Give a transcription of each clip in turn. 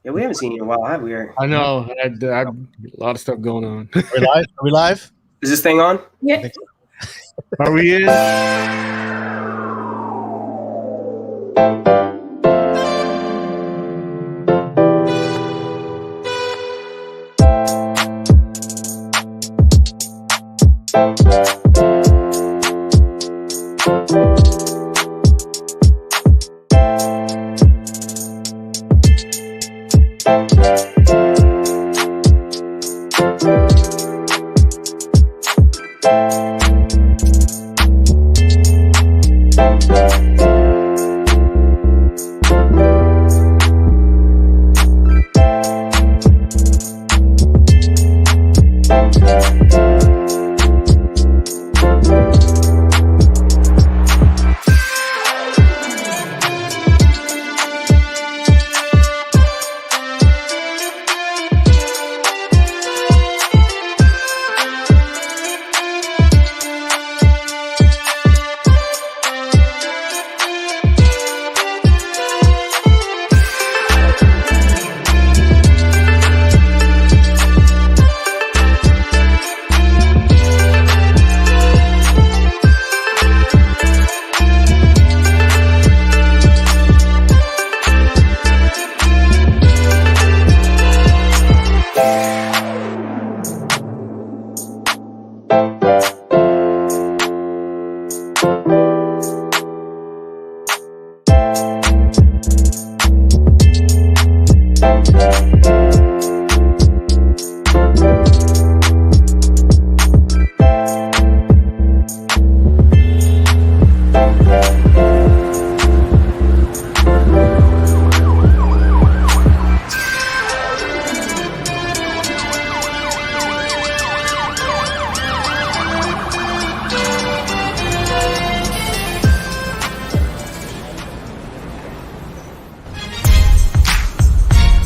Yeah, we haven't seen you in a while, have we? I know. I had a lot of stuff going on. Are we live? Are we live? Is this thing on? I Yeah. think so. Are we in?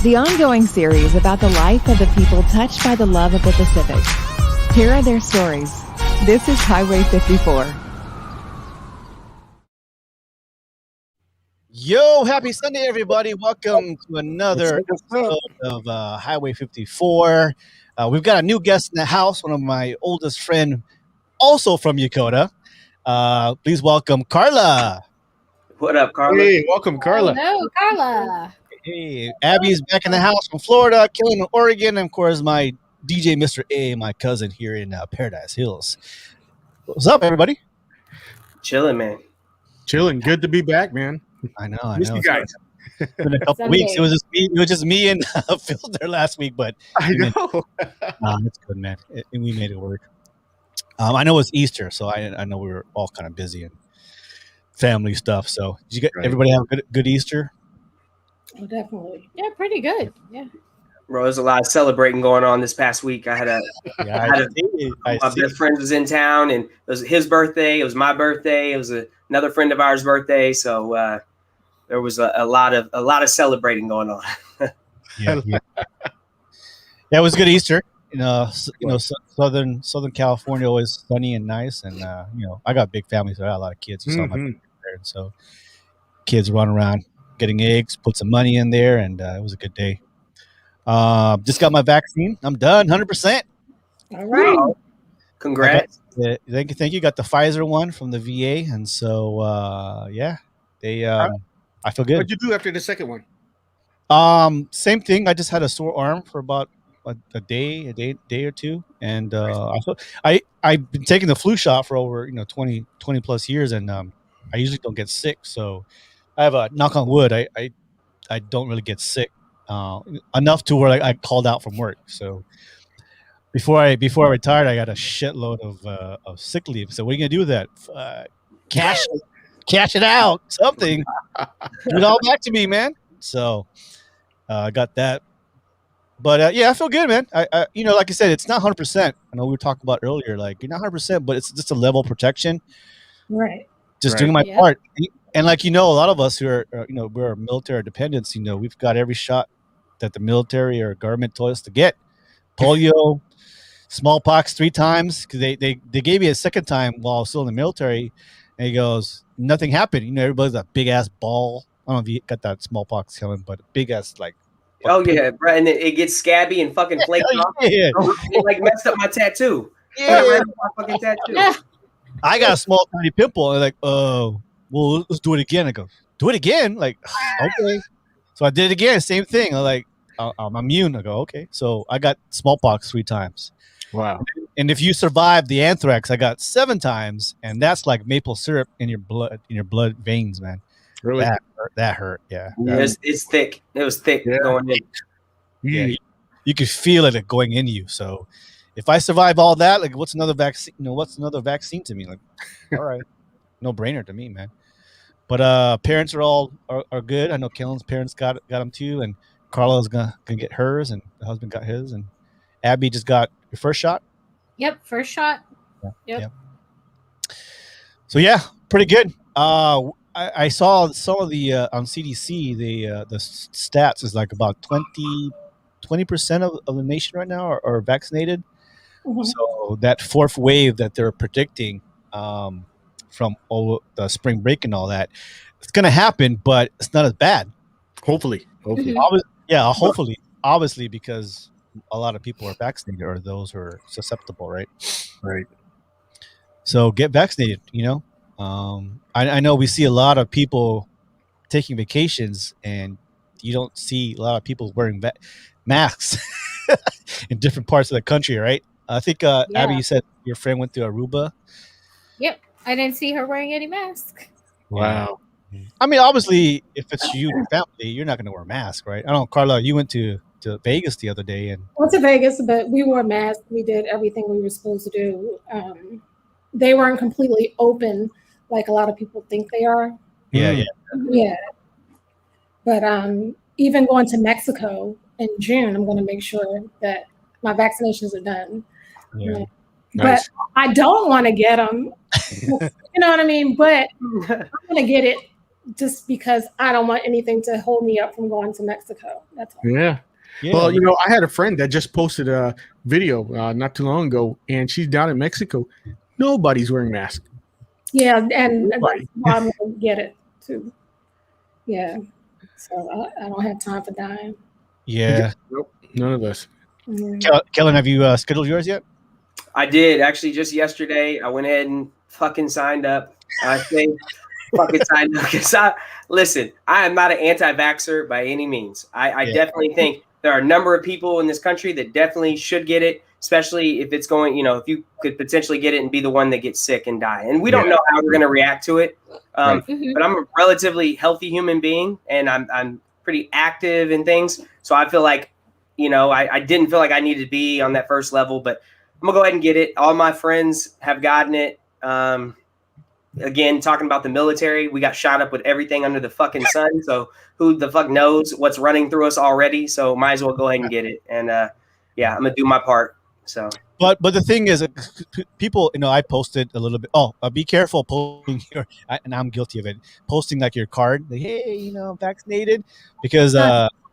The ongoing series about the life of the people touched by the love of the Pacific. Here are their stories. This is Highway 54. Yo, happy Sunday, everybody. Welcome to another episode of Highway 54. We've got a new guest in the house, one of my oldest friend, also from Yokota. Please welcome Carla. What up, Carla? Hey, welcome, Carla. Hello, Carla. Hey, Abby's back in the house from Florida, Killing, Oregon, and of course my DJ, Mr. A, my cousin here in Paradise Hills. What's up, everybody? Chilling, man. Chilling. Good to be back, man. I know. Miss you guys. It's been a couple weeks. It was just me and Phil there last week, but I know. it's good, man. We made it work. I know it's Easter, so I know we were all kind of busy and family stuff. So did you get everybody have a good Easter? Oh, definitely. Yeah, pretty good. Yeah. Bro, there's a lot of celebrating going on this past week. I had my best friend was in town, and it was his birthday. It was my birthday. It was another friend of ours' birthday. So there was a lot of celebrating going on. Yeah, it was a good Easter. Southern California always sunny and nice, and I got a big family, so I got a lot of kids. You saw my there, and so kids run around getting eggs, put some money in there, and it was a good day. Just got my vaccine. I'm done, 100%. All right. Wow. Congrats. Thank you. Got the Pfizer one from the VA, and so I feel good. What'd you do after the second one? Same thing. I just had a sore arm for about a day or two, and I've been taking the flu shot for over 20 plus years, and I usually don't get sick. So I have a knock on wood. I don't really get sick enough to where I called out from work. So before I retired, I got a shitload of sick leave. So what are you gonna do with that? Cash it out, something. Give it all back to me, man. So I got that. But I feel good, man. I like I said, it's not 100%. I know we were talking about earlier, like you're not 100%, but it's just a level of protection. Right. Just doing my part. And like a lot of us who are we're military dependents. We've got every shot that the military or government told us to get. Polio, smallpox 3 times, because they gave me a second time while I was still in the military, and he goes, nothing happened. Everybody's a big ass ball. I don't know if you got that smallpox coming, but a big ass like Oh yeah, bro, and it gets scabby and fucking flakes off. Yeah. It like messed up my tattoo. Yeah. My fucking tattoo. Yeah. I got a small tiny pimple, and like, oh, well, let's do it again. I go, do it again? Like, okay. So I did it again, same thing. I'm like, I'm immune. I go, okay. So I got smallpox 3 times. Wow. And if you survive the anthrax, I got 7 times, and that's like maple syrup in your blood veins, man. Really? That hurt. Yeah. It's thick. It was thick going in. Yeah. You could feel it going in you. So if I survive all that, like, what's another vaccine? What's another vaccine to me? Like, all right, no brainer to me, man. But parents are all are good. I know Kellen's parents got them too, and Carla's gonna get hers, and the husband got his, and Abby just got your first shot. Yep, first shot. Yeah. Yep. So yeah, pretty good. I saw some of the on CDC the stats is like about 20% of the nation right now are vaccinated. Mhm. So that 4th wave that they're predicting from all the spring break and all that, it's gonna happen, but it's not as bad. Hopefully. Mhm. Hopefully, obviously, because a lot of people are vaccinated or those who are susceptible, right? Right. So get vaccinated. I know we see a lot of people taking vacations, and you don't see a lot of people wearing masks in different parts of the country, right? I think Abby, you said your friend went to Aruba. Yep, I didn't see her wearing any mask. Wow. I mean, obviously, if it's you and your family, you're not going to wear a mask, right? I don't know, Carla, you went to Vegas the other day, and went to Vegas, but we wore masks. We did everything we were supposed to do. They weren't completely open like a lot of people think they are. yeah. But even going to Mexico in June, I'm going to make sure that my vaccinations are done. Yeah. Nice. But I don't want to get them. You know what I mean? But I'm going to get it just because I don't want anything to hold me up from going to Mexico. That's all. Yeah. Well, I had a friend that just posted a video not too long ago, and she's down in Mexico. Nobody's wearing masks. Yeah, and that's why I'm going to get it too. Yeah. So I don't have time for dying. Yeah. Nope. None of us. Mm-hmm. Kellen, have you scheduled yours yet? I did actually just yesterday. I went ahead and fucking signed up. I think fucking signed up because listen, I am not an anti-vaxxer by any means. I definitely think there are a number of people in this country that definitely should get it, especially if it's going, if you could potentially get it and be the one that gets sick and die. And we don't know how we're going to react to it. But I'm a relatively healthy human being, and I'm pretty active in things. So I feel like, I didn't feel like I needed to be on that first level, but I'm gonna go ahead and get it. All my friends have gotten it. Again, talking about the military, we got shot up with everything under the fucking sun. So who the fuck knows what's running through us already? So might as well go ahead and get it. And I'm gonna do my part. So, but the thing is, people, I posted a little bit. Oh, be careful posting and I'm guilty of it. Posting like your card, like, hey, I'm vaccinated, because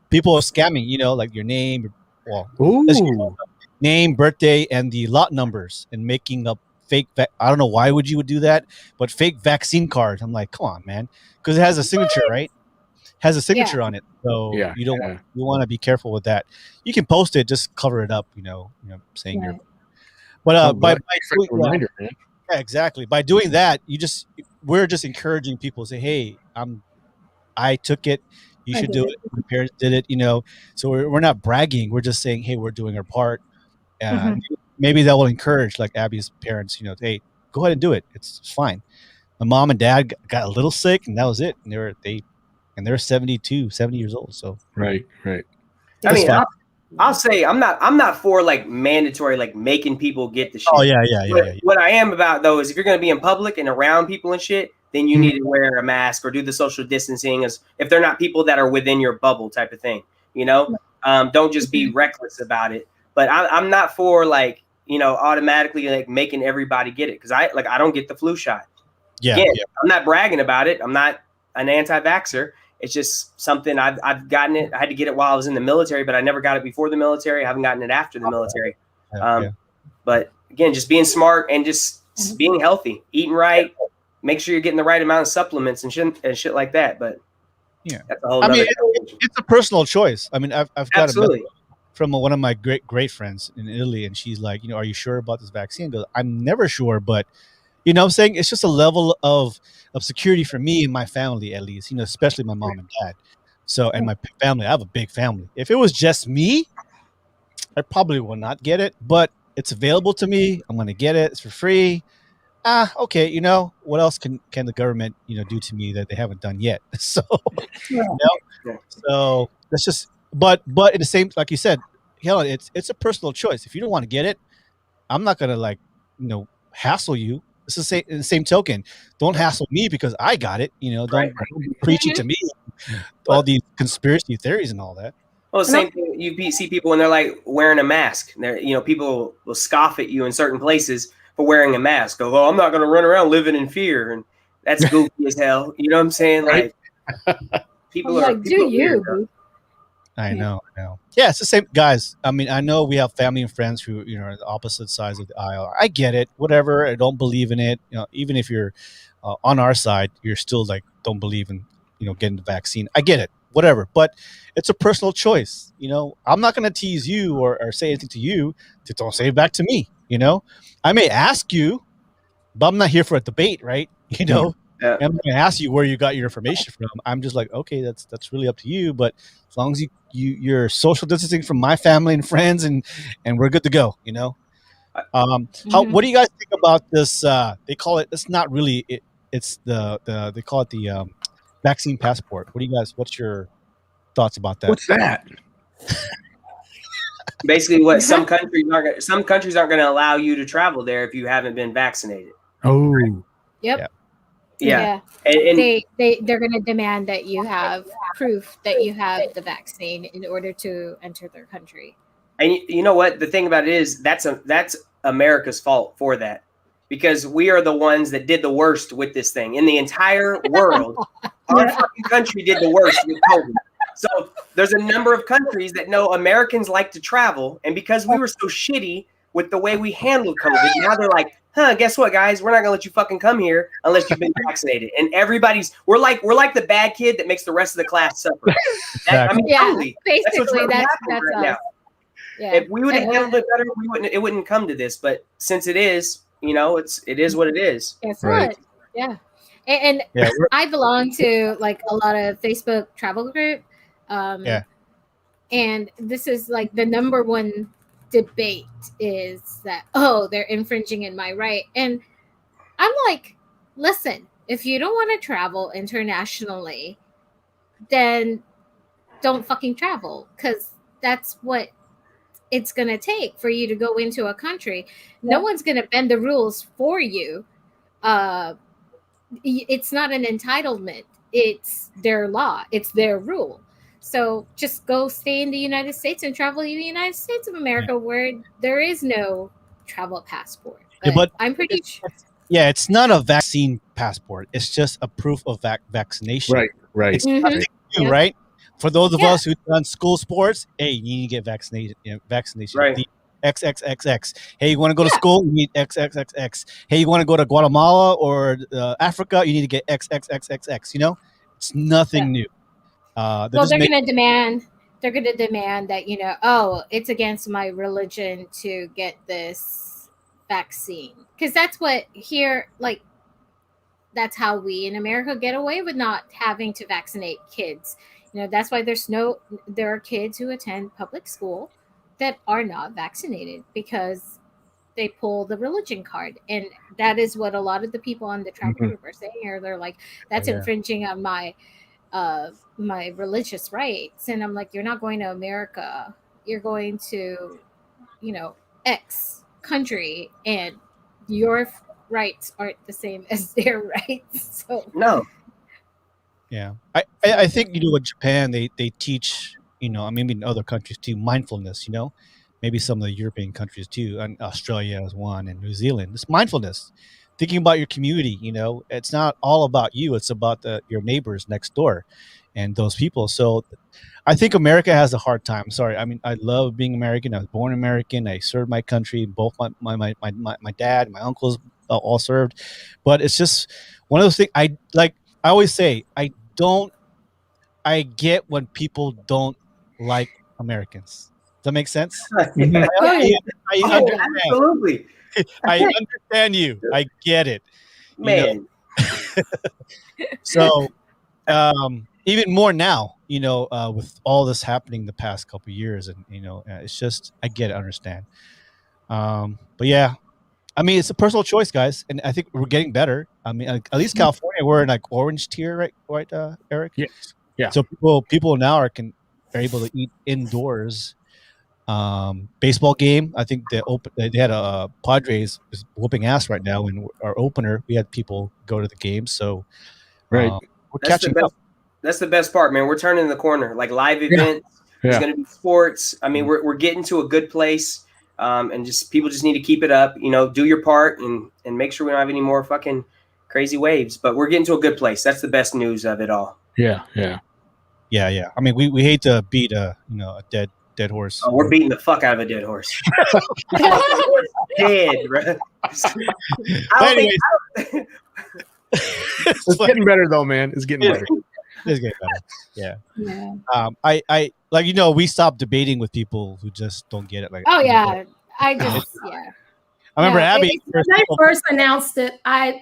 people are scamming. Like your name, name, birthday, and the lot numbers, and making up fake. I don't know why would you do that, but fake vaccine cards. I'm like, come on, man, because it has a signature, right? Has a signature on it, so you don't. You want to be careful with that. You can post it, just cover it up, saying you're. But by doing, reminder, man. Yeah, exactly. By doing that, we're just encouraging people to say, hey, I took it. You should do it. My parents did it, So we're not bragging. We're just saying, hey, we're doing our part. Maybe that will encourage, like Abby's parents, hey, go ahead and do it. It's fine. My mom and dad got a little sick, and that was it. And they're 72, 70 years old. So right. I mean, I'll say I'm not for like mandatory, like making people get the shit. Oh yeah. What I am about though is if you're going to be in public and around people and shit, then you need to wear a mask or do the social distancing, as if they're not people that are within your bubble type of thing. Don't just be reckless about it. But I'm not for like automatically like making everybody get it, because I don't get the flu shot. I'm not bragging about it. I'm not an anti-vaxxer. It's just something I've gotten it. I had to get it while I was in the military, but I never got it before the military. I haven't gotten it after the military. But again, just being smart and just being healthy, eating right, make sure you're getting the right amount of supplements and shit like that. But Yeah, That's a whole I mean, nother it's a personal choice. I mean, I've got a absolutely. message from one of my great friends in Italy, and she's like, are you sure about this vaccine? I go, I'm never sure, but what I'm saying, it's just a level of security for me and my family, at least, especially my mom and dad. So, and my family, I have a big family. If it was just me, I probably will not get it, but it's available to me. I'm going to get it. It's for free. Okay. What else can the government, do to me that they haven't done yet? So, so that's just, but in the same, like you said, Helen, it's a personal choice. If you don't want to get it, I'm not going to hassle you. It's the same token. Don't hassle me because I got it. Don't preach it to me. All these conspiracy theories and all that. Well, the same thing. You see people when they're like wearing a mask. They're, people will scoff at you in certain places for wearing a mask. Go, oh, I'm not going to run around living in fear, and that's goofy as hell. You know what I'm saying? Right. Like, people are. Like, people do you? weird, I know. Yeah, it's the same, guys. I mean, I know we have family and friends who, are the opposite sides of the aisle. I get it. Whatever. I don't believe in it. Even if you're on our side, you're still like don't believe in, getting the vaccine. I get it. Whatever. But it's a personal choice. I'm not going to tease you or say anything to you to don't say it back to me. I may ask you, but I'm not here for a debate, right? Yeah. I'm going to ask you where you got your information from. I'm just like, okay, that's really up to you. But as long as you're social distancing from my family and friends, and we're good to go. What do you guys think about this? They call it. It's not really. It's they call it the vaccine passport. What's your thoughts about that? What's that? Basically, what some countries aren't going to allow you to travel there if you haven't been vaccinated. Oh. Yep. Yeah. And they're going to demand that you have proof that you have the vaccine in order to enter their country. And you know what? The thing about it is that's America's fault for that, because we are the ones that did the worst with this thing in the entire world. Our fucking country did the worst with COVID. So there's a number of countries that know Americans like to travel, and because we were so shitty with the way we handled COVID, now they're like, guess what, guys? We're not gonna let you fucking come here unless you've been vaccinated. And we're like the bad kid that makes the rest of the class suffer. Totally. Basically, that's right us. now. Yeah. If we would have handled it better, it wouldn't come to this. But since it is, it is what it is. Guess what? Yeah. And I belong to like a lot of Facebook travel group. And this is like the number one debate is that, they're infringing in my right. And I'm like, listen, if you don't want to travel internationally, then don't fucking travel, because that's what it's going to take for you to go into a country. No one's going to bend the rules for you. It's not an entitlement. It's their law. It's their rule. So just go stay in the United States and travel to the United States of America, where there is no travel passport. But I'm pretty sure. Yeah, it's not a vaccine passport. It's just a proof of vaccination. Right. It's nothing new, right? For those of us who've done school sports, hey, you need to get vaccinated. Vaccination. Right. The XXXX. Hey, you want to go to school? You need XXXX. Hey, you want to go to Guatemala or Africa? You need to get XXXXX. It's nothing new. They're going to demand that, it's against my religion to get this vaccine. Because that's what here, like, that's how we in America get away with not having to vaccinate kids. That's why there are kids who attend public school that are not vaccinated because they pull the religion card. And that is what a lot of the people on the travel group are saying here. They're like, that's infringing on my religious rights. And I'm like, you're not going to America. You're going to, X country, and your rights aren't the same as their rights. So no. Yeah. I think, in Japan, they teach, maybe in other countries too, mindfulness, maybe some of the European countries too, and Australia is one, and New Zealand. It's mindfulness, thinking about your community. It's not all about you. It's about your neighbors next door and those people. So I think America has a hard time. Sorry. I mean, I love being American. I was born American. I served my country. Both my dad, my uncles all served. But it's just one of those things. I always say, I I get when people don't like Americans. Does that make sense? Mhm. I understand. Absolutely, I understand you. I get it. man. So even more now, with all this happening the past couple of years, and it's just I get it, understand. But yeah, I mean, it's a personal choice, guys, and I think we're getting better. I mean, at least California, we're in like orange tier, right? Right, Eric. Yes. Yeah. So people now are able to eat indoors. Baseball game. I think they had a Padres is whooping ass right now. In our opener, we had people go to the game, so Right. we're That's the catching best. up. That's the best part, man. We're turning the corner. Like live events, there's Yeah. going to be sports. I mean, we're getting to a good place, and just people just need to keep it up. Do your part and make sure we don't have any more fucking crazy waves. But we're getting to a good place. That's the best news of it all. Yeah. Yeah. Yeah. I mean, we hate to beat a dead horse. Oh, we're beating the fuck out of a dead horse. Dead, bro. It's getting better though, man. It's getting better. It's getting better. Yeah. I we stopped debating with people who just don't get it. Like, Oh yeah, I just yeah. I remember Yeah, Abby. when I first announced it, I'm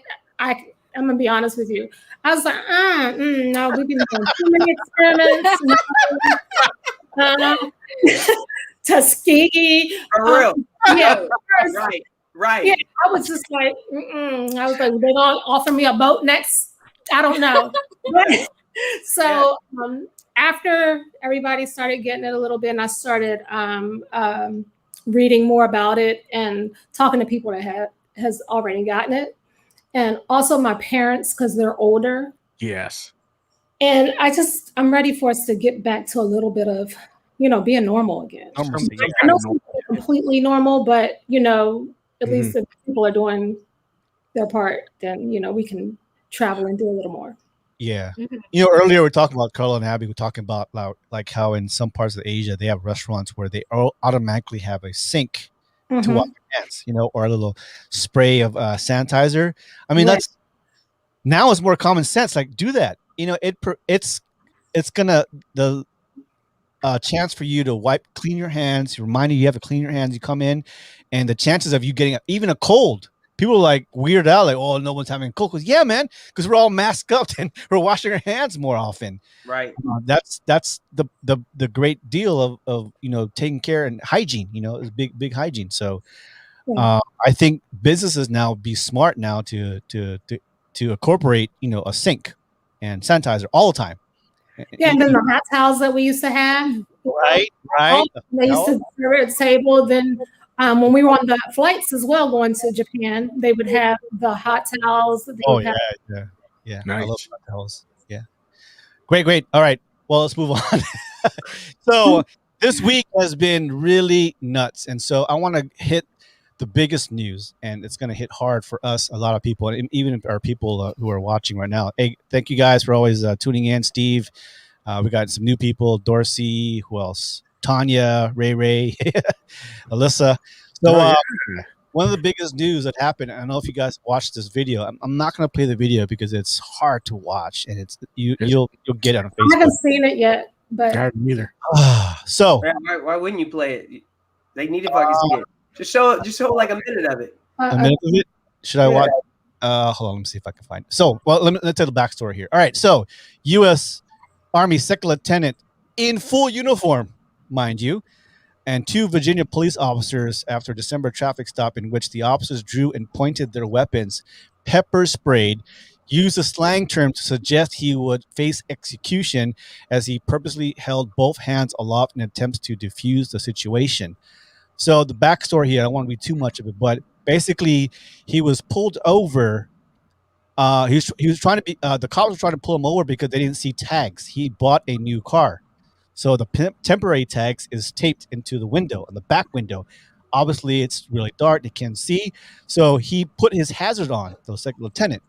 gonna be honest with you. I was like, no, we've been doing too many experiments. Tuskegee. For real. Yeah. Right. Yeah, I was just like, I was like, they're gonna offer me a boat next. I don't know. So after everybody started getting it a little bit, and I started reading more about it and talking to people that has already gotten it, and also my parents because they're older. Yes. And I'm ready for us to get back to a little bit of, being normal again. I know it's completely normal, but at least if people are doing their part, then we can travel and do a little more. Yeah. Earlier we were talking about Carla and Abby. We're talking about like how in some parts of Asia they have restaurants where they automatically have a sink to wash your hands, or a little spray of sanitizer. I mean, that's now it's more common sense. Like, do that. It's gonna the chance for you to clean your hands. Remind you have to clean your hands. You come in, and the chances of you getting even a cold. People are like weird out, like, oh, no one's having a cold. Because yeah, man, because we're all masked up and we're washing our hands more often. Right. That's the great deal of taking care and hygiene. Is big hygiene. So I think businesses now be smart now to incorporate a sink and sanitizer all the time. Yeah, and then the hot towels that we used to have. Right. They used to serve at the table. Then when we were on the flights as well, going to Japan, they would have the hot towels. Yeah. Nice. I love hot towels. Yeah. Great. All right. Well, let's move on. So this week has been really nuts. And so I want to hit the biggest news, and it's going to hit hard for us, a lot of people, and even our people who are watching right now. Hey, thank you guys for always tuning in. Steve, we got some new people, Dorsey, who else? Tanya, Ray, Alyssa. So one of the biggest news that happened, I don't know if you guys watched this video. I'm not going to play the video because it's hard to watch, and you'll get it on Facebook. I haven't seen it yet, but I haven't either. So why wouldn't you play it? They need to fucking see it. Just show like a minute of it. A minute of it? Should I watch? Hold on, let me see if I can find it. So, well, let's tell the backstory here. All right, so U.S. Army Second Lieutenant in full uniform, mind you, and two Virginia police officers after a December traffic stop in which the officers drew and pointed their weapons, pepper sprayed, used a slang term to suggest he would face execution as he purposely held both hands aloft in attempts to defuse the situation. So the backstory here, I don't want to read too much of it, but basically he was pulled over. He was trying to be the cops were trying to pull him over because they didn't see tags. He bought a new car, so the temporary tags is taped into the window, in the back window. Obviously, it's really dark; they can't see. So he put his hazard on, the second lieutenant,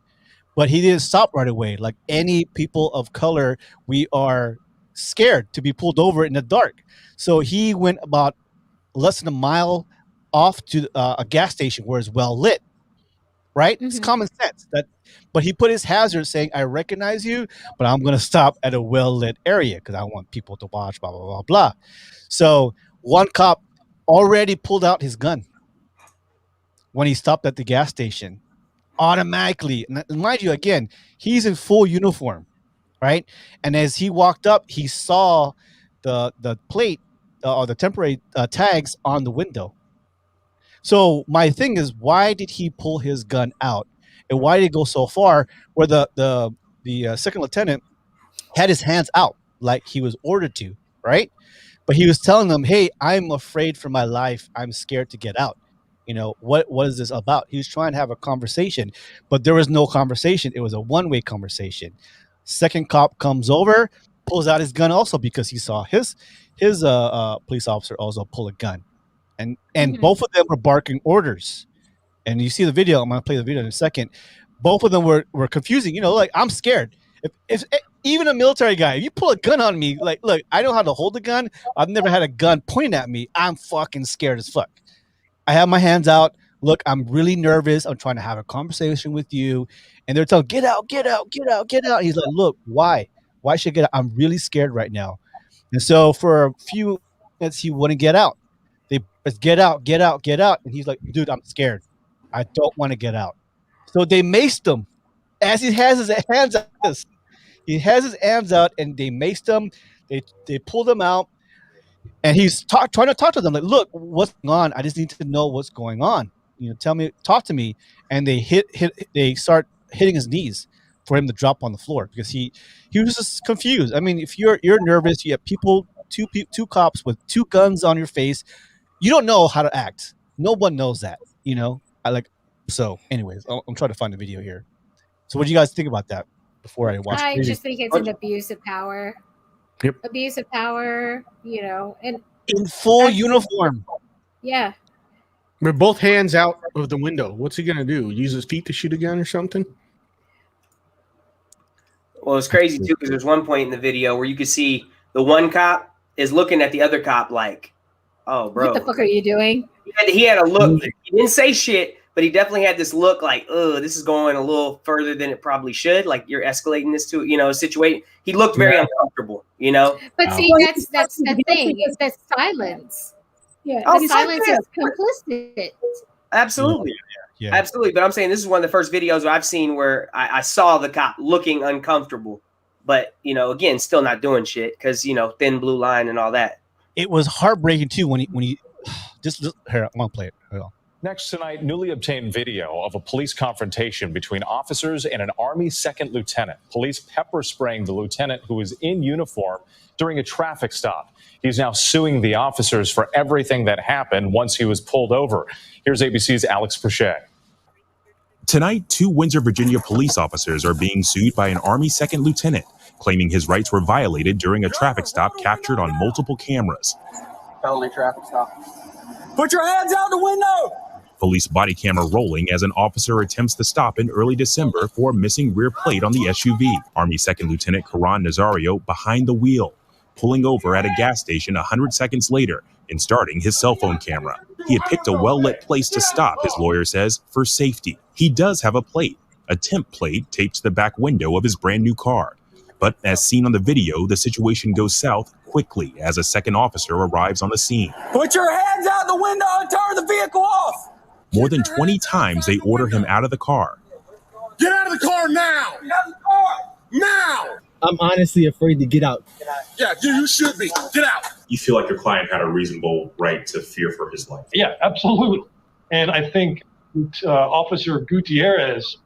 but he didn't stop right away. Like any people of color, we are scared to be pulled over in the dark. So he went about less than a mile off to a gas station where it's well lit. right? It's common sense. But he put his hazard saying, I recognize you, but I'm going to stop at a well-lit area because I want people to watch, blah, blah, blah, blah. So one cop already pulled out his gun when he stopped at the gas station. Automatically, and mind you, again, he's in full uniform, right? And as he walked up, he saw the plate or the temporary tags on the window. So my thing is, why did he pull his gun out, and why did he go so far where the second lieutenant had his hands out like he was ordered to, right? But he was telling them, "Hey, I'm afraid for my life. I'm scared to get out. You know, what is this about?" He was trying to have a conversation, but there was no conversation. It was a one-way conversation. Second cop comes over, pulls out his gun also because he saw his police officer also pull a gun, and both of them were barking orders. And you see the video. I'm gonna play the video in a second. Both of them were confusing. You know, like, I'm scared. If even a military guy, if you pull a gun on me, like, look, I know how to hold a gun. I've never had a gun pointed at me. I'm fucking scared as fuck. I have my hands out. Look, I'm really nervous. I'm trying to have a conversation with you. And they're telling, get out, get out, get out, get out. He's like, look, why? Why should I get out? I'm really scared right now. And so for a few minutes, he wouldn't get out. They just get out, get out, get out. And he's like, dude, I'm scared. I don't want to get out. So they maced him as he has his hands out. He has his hands out and they maced him. They pulled him out. And he's trying to talk to them like, look, what's going on? I just need to know what's going on. You know, talk to me. And they start hitting his knees for him to drop on the floor because he was just confused. I mean, if you're nervous, you have two cops with two guns on your face, you don't know how to act. No one knows that, you know. So anyways, I'm trying to find the video here. So what do you guys think about that before I watch? I just think it's an abuse of power. Yep. Abuse of power, you know, and in full uniform. Yeah. With both hands out of the window. What's he gonna do? Use his feet to shoot a gun or something? Well, it's crazy too because there's one point in the video where you could see the one cop is looking at the other cop like, "Oh, bro, what the fuck are you doing?" He had a look. He didn't say shit, but he definitely had this look like, "Oh, this is going a little further than it probably should. Like, you're escalating this to, you know, a situation." He looked very uncomfortable, you know. But see, that's the thing. It's the silence. Yeah, the silence is complicit. Absolutely. Yeah. Absolutely. But I'm saying this is one of the first videos I've seen where I saw the cop looking uncomfortable, but, you know, again, still not doing shit because, you know, thin blue line and all that. It was heartbreaking too when he just here. I'm gonna play it. Hold on. Next tonight, newly obtained video of a police confrontation between officers and an Army second lieutenant. Police pepper spraying the lieutenant who was in uniform during a traffic stop. He's now suing the officers for everything that happened once he was pulled over. Here's ABC's Alex Prochet. Tonight, 2 Windsor, Virginia police officers are being sued by an Army second lieutenant, claiming his rights were violated during a traffic stop captured on multiple cameras. Felony traffic stop. Put your hands out the window! Police body camera rolling as an officer attempts to stop in early December for a missing rear plate on the SUV. Army second lieutenant Karan Nazario behind the wheel, pulling over at a gas station 100 seconds later and starting his cell phone camera. He had picked a well-lit place to stop, his lawyer says, for safety. He does have a plate, a temp plate taped to the back window of his brand new car. But as seen on the video, the situation goes south quickly as a second officer arrives on the scene. Put your hands out the window and turn the vehicle off! More than 20 times they order him out of the car. Get out of the car now! Get out of the car! Now! I'm honestly afraid to get out. Yeah, you should be. Get out! You feel like your client had a reasonable right to fear for his life? Yeah, absolutely. And I think Officer Gutierrez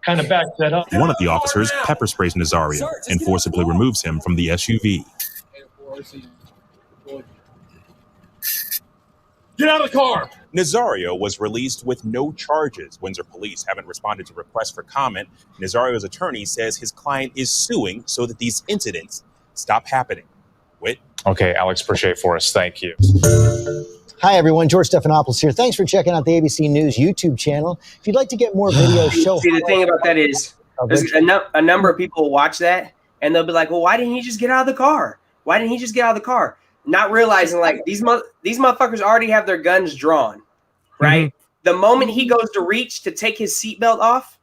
kind of backed that up. One of the officers pepper sprays Nazario and forcibly removes him from the SUV. Get out of the car! Nazario was released with no charges. Windsor police haven't responded to requests for comment. Nazario's attorney says his client is suing so that these incidents stop happening. Whit? Okay, Alex Prochet for us. Thank you. Hi, everyone. George Stephanopoulos here. Thanks for checking out the ABC News YouTube channel. If you'd like to get more videos, See, the thing about that is there's a number of people will watch that and they'll be like, well, why didn't he just get out of the car? Why didn't he just get out of the car? Not realizing, like, these motherfuckers already have their guns drawn, right? The moment he goes to reach to take his seatbelt off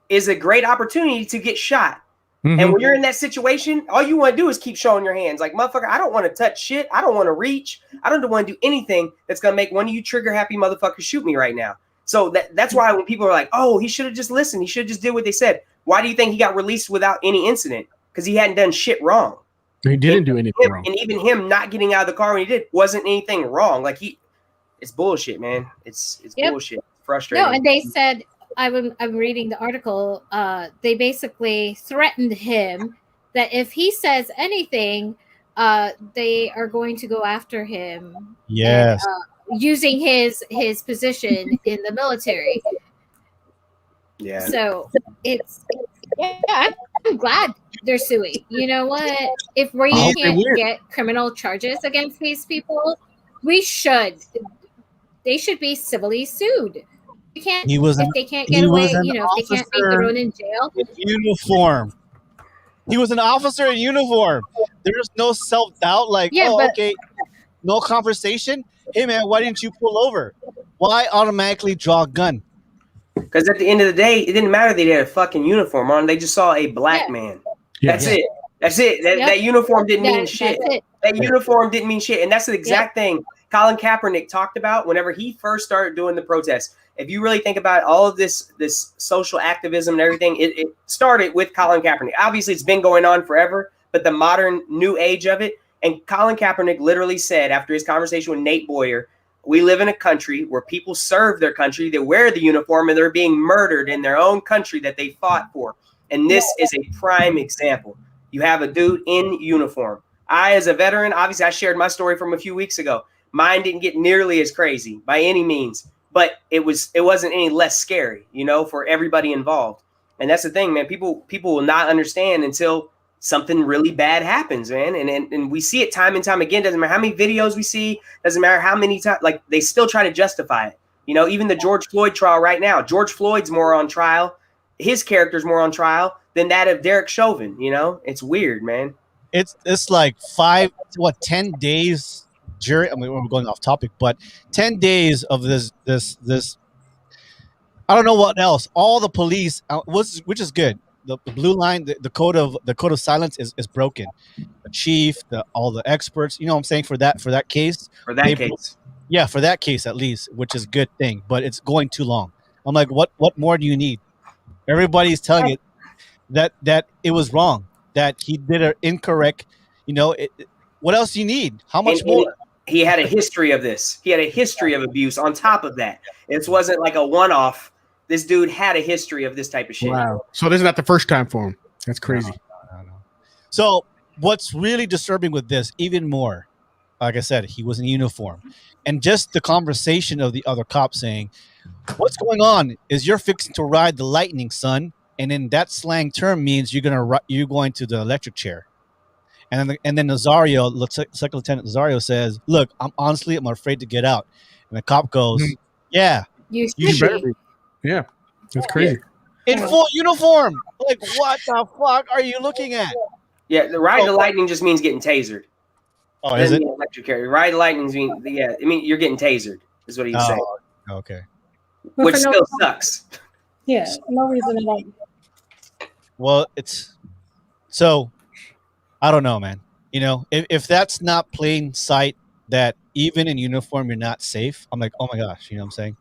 is a great opportunity to get shot. Mm-hmm. And when you're in that situation, all you want to do is keep showing your hands. Like, motherfucker, I don't want to touch shit. I don't want to reach. I don't want to do anything that's going to make one of you trigger-happy motherfuckers shoot me right now. So that's why when people are like, oh, he should have just listened. He should have just did what they said. Why do you think he got released without any incident? Because he hadn't done shit wrong. He didn't do anything wrong. And even him not getting out of the car when he did wasn't anything wrong. Like, it's bullshit, man. It's bullshit. It's frustrating. No, and they said, I'm reading the article. They basically threatened him that if he says anything, they are going to go after him. Yes. And, using his position in the military. Yeah. So I'm glad they're suing. You know what? If we can't get criminal charges against these people, they should be civilly sued. They can't. If they can't get away, if they can't be thrown in jail. In uniform. He was an officer in uniform. There's no self-doubt. Like, okay, no conversation. Hey, man, why didn't you pull over? Why automatically draw a gun? Because at the end of the day, it didn't matter they had a fucking uniform on. They just saw a black man. That's it. That's it. That uniform didn't mean shit. That uniform didn't mean shit. And that's the exact thing Colin Kaepernick talked about whenever he first started doing the protests. If you really think about all of this social activism and everything, it started with Colin Kaepernick. Obviously, it's been going on forever, but the modern new age of it. And Colin Kaepernick literally said after his conversation with Nate Boyer, we live in a country where people serve their country, they wear the uniform, and they're being murdered in their own country that they fought for. And this is a prime example. You have a dude in uniform. I, as a veteran, obviously I shared my story from a few weeks ago. Mine didn't get nearly as crazy by any means, but it wasn't any less scary, for everybody involved. And that's the thing, man. People will not understand until something really bad happens, man. And we see it time and time again. Doesn't matter how many videos we see, doesn't matter how many times, like they still try to justify it. Even the George Floyd trial right now, George Floyd's more on trial. His character's more on trial than that of Derek Chauvin. It's weird, man. It's like 10 days jury. I mean, we're going off topic, but 10 days of this. I don't know what else. All the police, which is good. The blue line, the code of silence is broken. The chief, all the experts, what I'm saying, for that case. For that case. Yeah, for that case at least, which is a good thing, but it's going too long. I'm like, what more do you need? Everybody's telling it that it was wrong, that he did an incorrect, what else do you need? How much more? He had a history of this. He had a history of abuse on top of that. It wasn't like a one-off. This dude had a history of this type of shit. Wow. So this is not the first time for him. That's crazy. No. So what's really disturbing with this, even more, like I said, he was in uniform. And just the conversation of the other cop saying, what's going on is you're fixing to ride the lightning, son. And then that slang term means you're going to the electric chair. And then Nazario, Second Lieutenant Nazario says, look, I'm afraid to get out. And the cop goes, yeah. You should be. Yeah, that's crazy. In full uniform. Like, what the fuck are you looking at? Yeah, the ride the lightning just means getting tasered. Oh, is it? Electrocuted. Ride the lightning means, you're getting tasered, is what he's saying. Okay. Which still sucks. Yeah, no reason at all. Well, so I don't know, man. If that's not plain sight that even in uniform you're not safe, I'm like, oh my gosh, you know what I'm saying?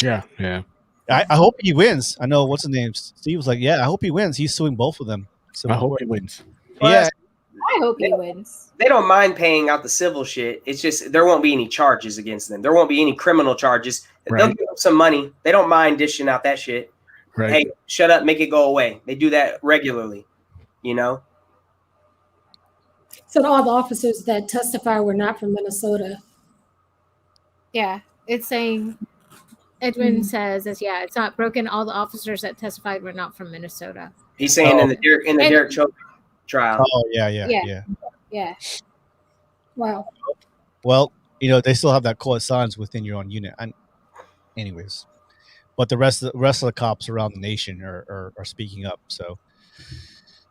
Yeah. I hope he wins. I know, what's his name? Steve was like, yeah, I hope he wins. He's suing both of them. So I hope he wins. Yeah. I hope he wins. They don't mind paying out the civil shit. It's just there won't be any charges against them. There won't be any criminal charges. Right. They'll give them some money. They don't mind dishing out that shit. Right. Hey, shut up, make it go away. They do that regularly, So all the officers that testified were not from Minnesota. Yeah, it's saying Edwin says it's not broken. All the officers that testified were not from Minnesota. He's saying in the Derek Chauvin trial. Oh yeah. Wow. Well, they still have that code of silence within your own unit. And anyways, but the rest of the cops around the nation are speaking up. So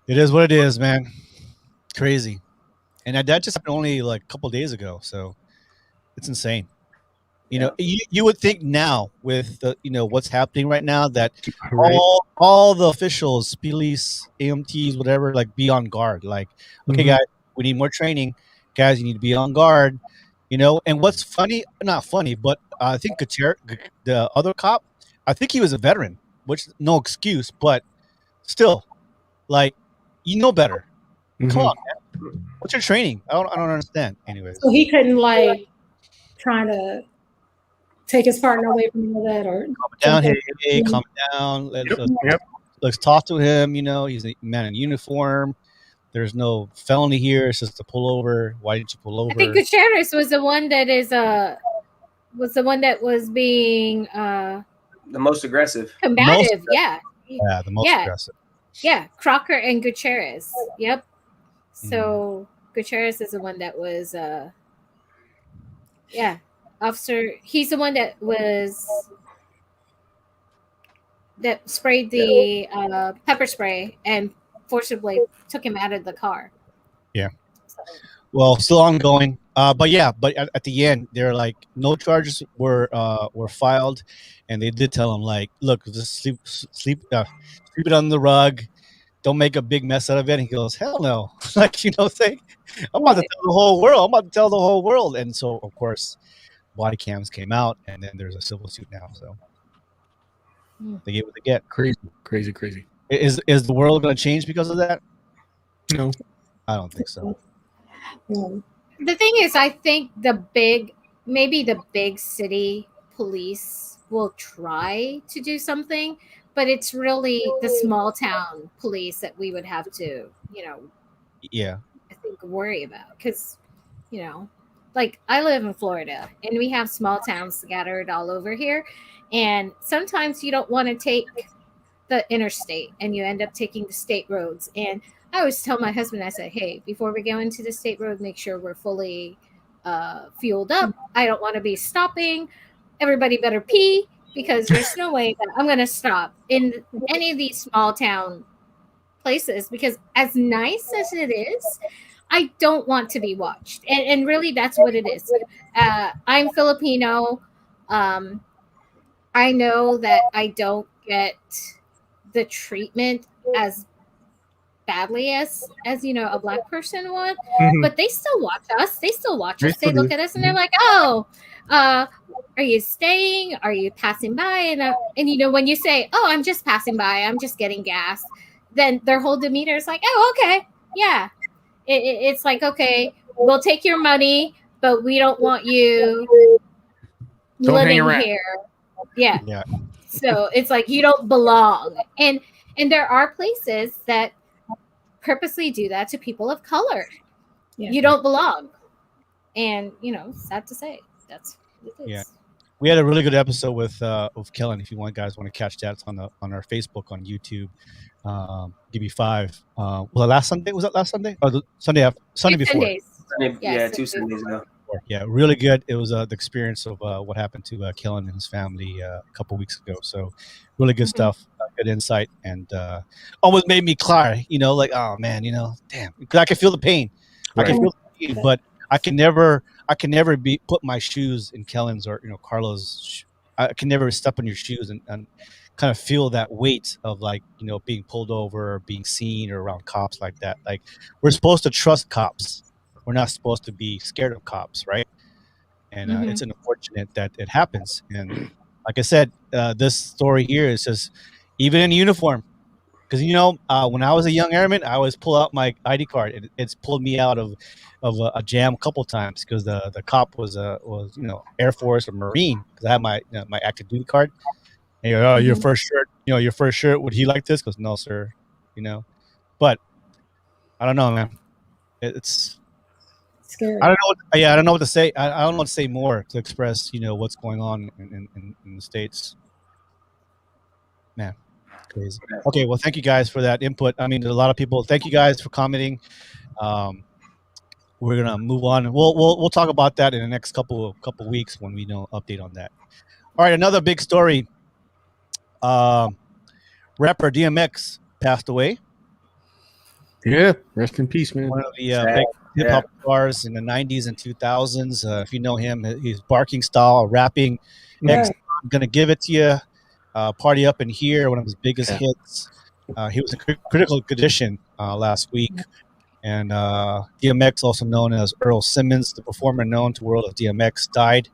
it is what it is, man. Crazy. And that just happened only like a couple of days ago. So it's insane. You know, you would think now with the, what's happening right now that Right. all the officials, police, AMTs, whatever, like be on guard. Like, okay, guys, we need more training. Guys, you need to be on guard. And what's funny, not funny, but I think the other cop, I think he was a veteran, which no excuse, but still, like, better. Come on, man. What's your training? I don't understand. Anyways, so he couldn't like trying to take his partner away from all that, or calm down. Hey, calm down. Let's talk to him. He's a man in uniform. There's no felony here. It's just a pullover. Why did you pull over? I think Gutierrez was the one that was being the most aggressive. Combative, yeah, the most aggressive. Yeah, Crocker and Gutierrez. Yep. So Gutierrez is the one that was officer. He's the one that sprayed the pepper spray and forcibly took him out of the car. Yeah. Well, still ongoing. But at the end, they're like, no charges were filed, and they did tell him, like, look, just sleep it on the rug. Don't make a big mess out of it. And he goes, hell no. Like, saying, I'm about to tell the whole world. And so, of course, body cams came out, and then there's a civil suit now. So they get what they get. Crazy. Is the world going to change because of that? No, I don't think so. The thing is, I think maybe the big city police will try to do something, but it's really the small town police that we would have to, I think worry about, because, like I live in Florida and we have small towns scattered all over here, and sometimes you don't want to take the interstate and you end up taking the state roads. And I always tell my husband, I said, hey, before we go into the state road, make sure we're fully fueled up. I don't want to be stopping. Everybody better pee, because there's no way that I'm going to stop in any of these small town places, because as nice as it is, I don't want to be watched. And really, that's what it is. I'm Filipino. I know that I don't get the treatment as badly as a black person would, but they still watch us. They look at us and they're like, oh, are you staying? Are you passing by? And when you say, oh, I'm just passing by, I'm just getting gas, then their whole demeanor is like, oh, okay, yeah. It's like, okay, we'll take your money, but we don't want you living here. Yeah. So it's like, you don't belong. And there are places that purposely do that to people of color. Yeah. You don't belong. And, sad to say, that's what it is. Yeah. We had a really good episode with Kellen. If you guys want to catch that, it's on our Facebook, on YouTube. DB5. Was that last Sunday? Was that last Sunday? Or the Sunday before? Yeah, 2 Sundays ago. Yeah, really good. It was the experience of what happened to Kellen and his family a couple weeks ago. So really good stuff, good insight, and almost made me cry. Like, oh man, damn, because I can feel the pain. Right. I can feel the pain, but I can never put my shoes in Kellen's or Carlos. I can never step on your shoes and kind of feel that weight of, like, being pulled over or being seen or around cops like that. Like, we're supposed to trust cops. We're not supposed to be scared of cops, right? And it's unfortunate that it happens. And like I said, this story here is just, even in uniform, because when I was a young airman, I always pull out my ID card. It's pulled me out of a jam a couple times, because the cop was Air Force or Marine, because I had my active duty card. And you go, oh, your first shirt, would he like this? Because no, sir, But I don't know, man. It's scary. I don't know what to say. I don't know what to say more to express, what's going on in the States. Man, crazy. Okay, well, thank you guys for that input. I mean, a lot of people. Thank you guys for commenting. We're gonna move on. We'll talk about that in the next couple weeks when we know update on that. All right, another big story. Rapper DMX passed away. Yeah, rest in peace, man. One of the hip hop stars in the 90s and 2000s. If you know him, his barking style, rapping. I'm gonna give it to you. Party Up in Here, one of his biggest hits. He was in critical condition last week. And DMX, also known as Earl Simmons, the performer known to the world of DMX, died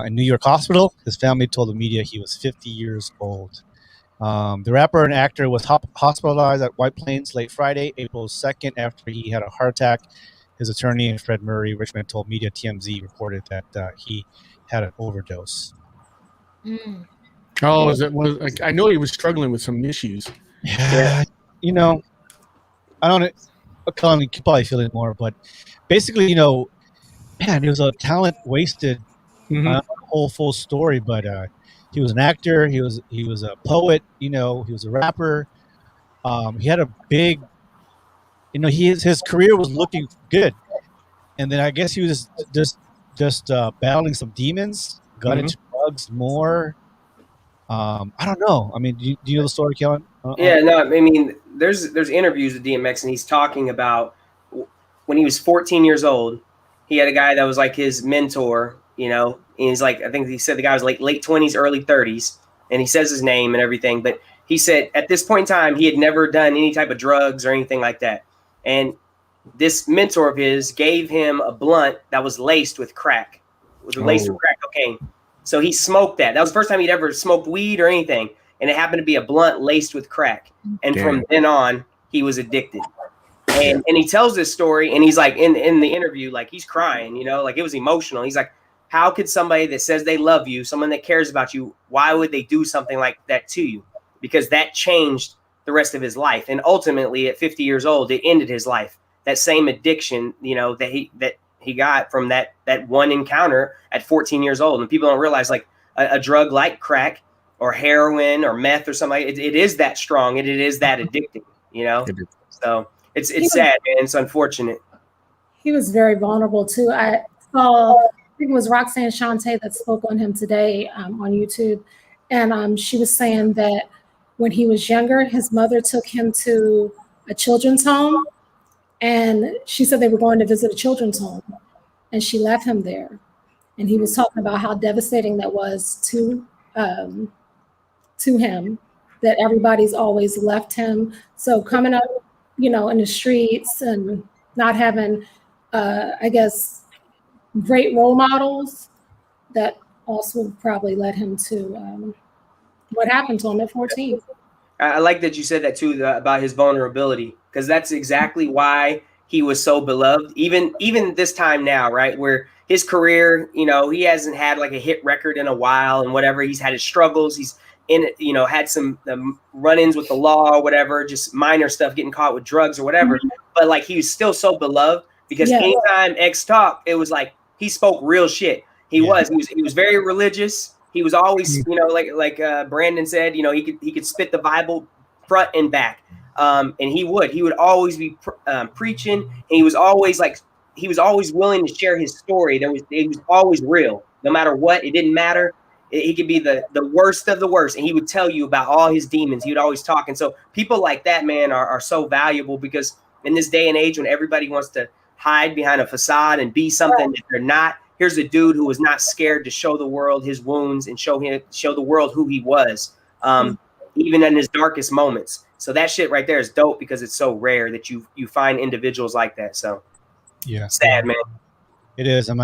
in New York hospital. His family told the media he was 50 years old. The rapper and actor was hospitalized at White Plains late Friday, April 2nd, after he had a heart attack. His attorney, Fred Murray Richmond, told media TMZ reported that he had an overdose. Oh, I know he was struggling with some issues. Yeah. You know, I don't. Colin, you could probably feel it more, but basically, man, it was a talent wasted. I don't know the whole full story, but he was an actor. He was a poet. He was a rapper. He had a big, his career was looking good, and then I guess he was just battling some demons. Got into drugs more. I don't know. I mean, do you know the story, Kellen? Yeah, no, I mean, there's interviews with DMX, and he's talking about when he was 14 years old, he had a guy that was like his mentor, and he's like, I think he said the guy was like late 20s, early 30s, and he says his name and everything. But he said at this point in time, he had never done any type of drugs or anything like that. And this mentor of his gave him a blunt that was laced with crack, laced with crack cocaine. So he smoked that. That was the first time he'd ever smoked weed or anything. And it happened to be a blunt laced with crack. And from then on, he was addicted. And he tells this story, and he's like, in the interview, like he's crying, like it was emotional. He's like, how could somebody that says they love you, someone that cares about you, why would they do something like that to you? Because that changed the rest of his life. And ultimately, at 50 years old, it ended his life. That same addiction, that he got from that one encounter at 14 years old. And people don't realize, like a drug like crack or heroin or meth or something, it is that strong and it is that addicting, So it's sad, man. It's unfortunate. He was very vulnerable too. I saw, I think it was Roxanne Shante that spoke on him today on YouTube. And she was saying that when he was younger, his mother took him to a children's home. And she said they were going to visit a children's home. And she left him there. And he was talking about how devastating that was to him, that everybody's always left him. So coming up, in the streets and not having, I guess, great role models, that also probably led him to what happened to him at 14. I like that you said that too, about his vulnerability, because that's exactly why he was so beloved. Even this time now, right, where his career, he hasn't had like a hit record in a while and whatever. He's had his struggles. He's had some run-ins with the law or whatever, just minor stuff, getting caught with drugs or whatever. But like he was still so beloved because anytime X talked, it was like he spoke real shit. He was very religious. He was always, like Brandon said, he could spit the Bible front and back. And he would always be preaching. And he was always willing to share his story. It was always real, no matter what. It didn't matter. He could be the worst of the worst, and he would tell you about all his demons. He would always talk. And so people like that, man, are so valuable, because in this day and age when everybody wants to hide behind a facade and be something that they're not, here's a dude who was not scared to show the world his wounds and show the world who he was, even in his darkest moments. So that shit right there is dope, because it's so rare that you find individuals like that. So sad, man. It is. I'm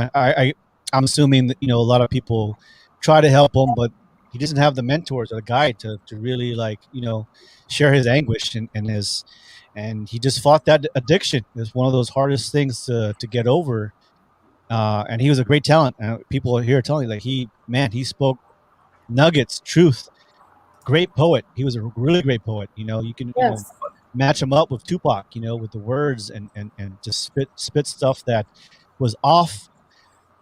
assuming that a lot of people try to help him, but he doesn't have the mentors or the guide to really share his anguish and he just fought that addiction. It's one of those hardest things to get over. And he was a great talent. People here are telling you, like, he spoke nuggets, truth. Great poet. He was a really great poet. You can match him up with Tupac, with the words and just spit stuff that was off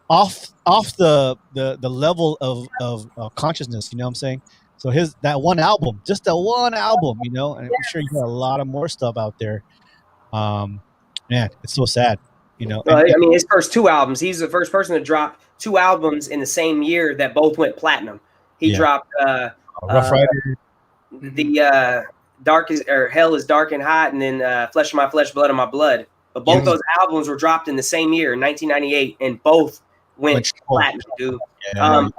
the level of consciousness. You know what I'm saying? So that one album, and I'm sure he got a lot of more stuff out there. Man, it's so sad. Well, his first two albums, he's the first person to drop two albums in the same year that both went platinum. He dropped Rough Rider, the Hell is Dark and Hot, and then Flesh of My Flesh, Blood of My Blood. but both those albums were dropped in the same year, in 1998, and both went platinum, dude. And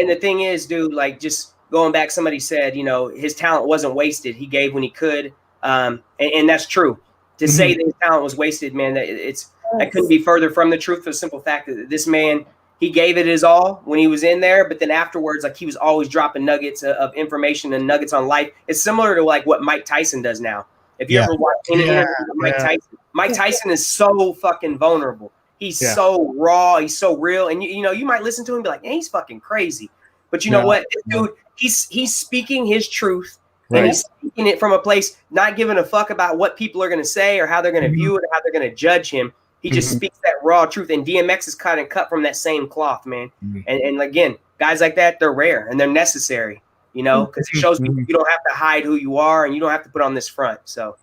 the thing is, dude, like, just going back, somebody said, you know, his talent wasn't wasted. He gave when he could, and that's true. To say that his talent was wasted, man, that couldn't be further from the truth, for the simple fact that this man, he gave it his all when he was in there, but then afterwards, like, he was always dropping nuggets of information and nuggets on life. It's similar to like what Mike Tyson does now. If you ever watch any interview with Mike Tyson is so fucking vulnerable. He's so raw. He's so real. And you know, you might listen to him and be like, he's fucking crazy. But you know what, dude, he's speaking his truth. Right. And he's speaking it from a place not giving a fuck about what people are going to say or how they're going to view it or how they're going to judge him. He just speaks that raw truth. And DMX is kind of cut from that same cloth, man. And again, guys like that, they're rare and they're necessary, you know, because it shows people you don't have to hide who you are and you don't have to put on this front. So,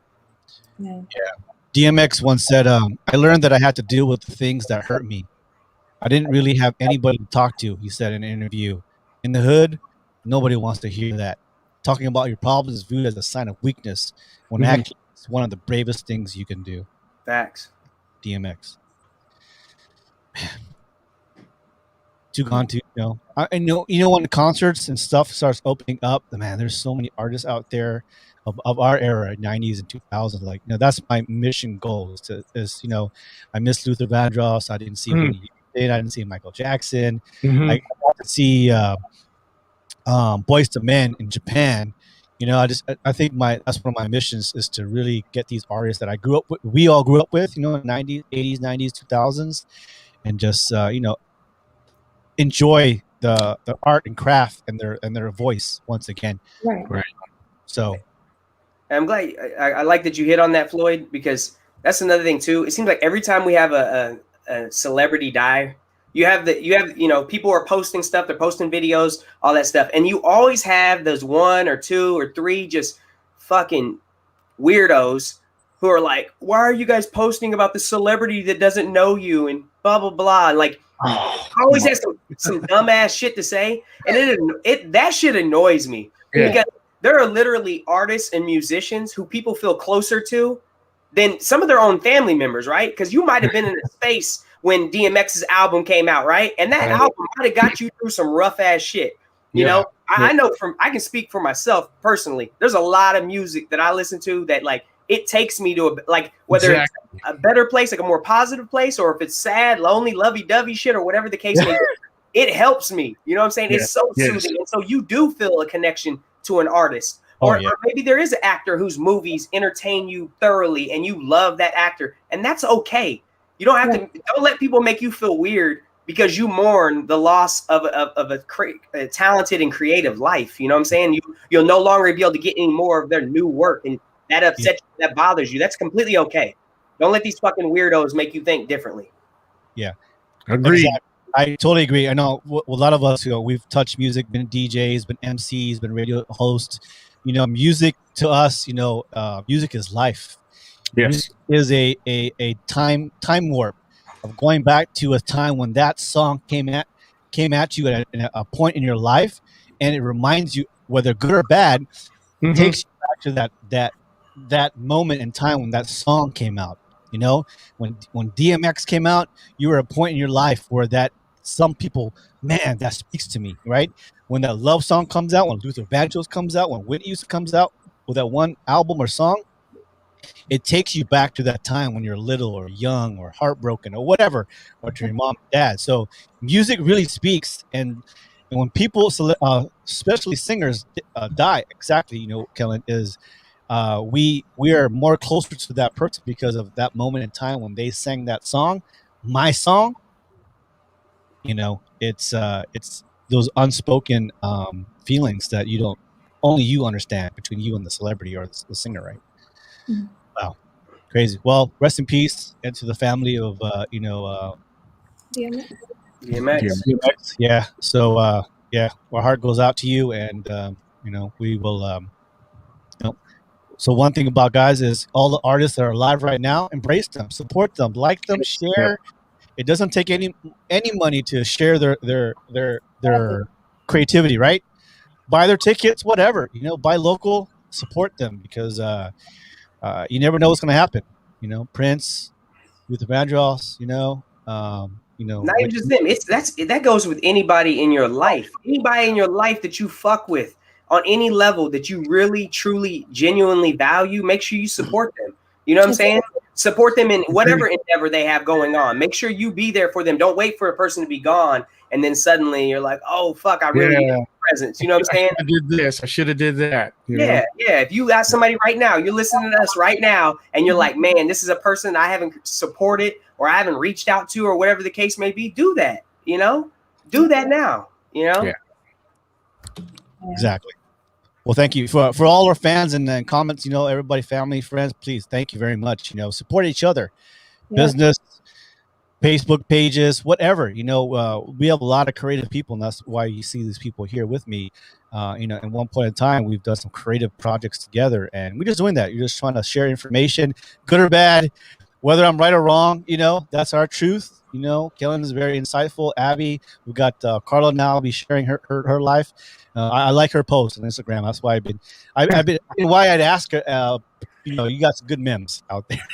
DMX once said, I learned that I had to deal with the things that hurt me. I didn't really have anybody to talk to, he said in an interview. In the hood, nobody wants to hear that. Talking about your problems is viewed as a sign of weakness, when actually it's one of the bravest things you can do. Facts. DMX. Man. Gone to, you know, I know, you know, when concerts and stuff starts opening up, man, there's so many artists out there of our era, 90s and 2000s. Like, you know, that's my mission goal is you know, I miss Luther Vandross. I didn't see him. I didn't see Michael Jackson. I got to see Boyz II Men in Japan. You know, I think that's one of my missions is to really get these artists that I grew up with. We all grew up with, you know, 90s, 80s, 90s, 2000s, and just you know, enjoy the art and craft and their voice once again. Right. So, I'm glad I like that you hit on that, Floyd, because that's another thing too. It seems like every time we have a celebrity die, you have you know, people are posting stuff, they're posting videos, all that stuff, and you always have those 1 or 2 or 3 just fucking weirdos who are like, why are you guys posting about the celebrity that doesn't know you and blah blah blah, and like always has some dumbass shit to say, and that shit annoys me because there are literally artists and musicians who people feel closer to than some of their own family members, right? Because you might have been in a space when DMX's album came out, right? And that album might have got you through some rough ass shit. You know, I know I can speak for myself personally. There's a lot of music that I listen to that, like, it takes me to whether it's a better place, like a more positive place, or if it's sad, lonely, lovey-dovey shit, or whatever the case may be, it helps me. You know what I'm saying? It's so soothing. And so you do feel a connection to an artist. Or maybe there is an actor whose movies entertain you thoroughly and you love that actor. And that's okay. You don't have to, don't let people make you feel weird because you mourn the loss of a talented and creative life. You know what I'm saying? You'll no longer be able to get any more of their new work, and that upsets you, that bothers you. That's completely okay. Don't let these fucking weirdos make you think differently. Yeah. Agreed. Exactly. I totally agree. I know a lot of us, you know, we've touched music, been DJs, been MCs, been radio hosts. You know, music to us, you know, music is life. Yes. Music is a time warp of going back to a time when that song came at you at a point in your life, and it reminds you, whether good or bad, it takes you back to that moment in time when that song came out. You know, when DMX came out, you were at a point in your life where that some people, man, that speaks to me, right? When that love song comes out, when Luther Vandross comes out, when Whitney Houston comes out with that one album or song, it takes you back to that time when you're little or young or heartbroken or whatever, or to your mom and dad. So music really speaks, and when people, especially singers, die, exactly, you know, Kellen, is we are more closer to that person because of that moment in time when they sang that song, my song. You know, it's those unspoken feelings that only you understand between you and the celebrity or the singer, right? Wow, crazy. Well, rest in peace and to the family of DMX. Yeah. So our heart goes out to you, and you know, we will. You know, so one thing about guys is all the artists that are alive right now, embrace them, support them, like them, share. It doesn't take any money to share their creativity, right? Buy their tickets, whatever, you know, buy local, support them, because you never know what's going to happen. You know, Prince, Luther Vandross, not even just them. That goes with anybody in your life. Anybody in your life that you fuck with on any level that you really, truly, genuinely value. Make sure you support them. You know what I'm saying? Support them in whatever endeavor they have going on. Make sure you be there for them. Don't wait for a person to be gone and then suddenly you're like, oh fuck, I really need a presence. You know what I'm saying? I did this. I should have did that. Yeah. If you got somebody right now, you're listening to us right now, and you're like, man, this is a person I haven't supported or I haven't reached out to or whatever the case may be. Do that. Do that now. Yeah. Exactly. Well, thank you for all our fans and comments. Everybody, family, friends, please, thank you very much. Support each other, business, Facebook pages, whatever. We have a lot of creative people, and that's why you see these people here with me. At one point in time, we've done some creative projects together, and we're just doing that. You're just trying to share information, good or bad, whether I'm right or wrong. That's our truth. Kellen is very insightful. Abby, we've got Carla now. I'll be sharing her life. I like her post on Instagram. That's why I've been why I'd ask her. You got some good memes out there.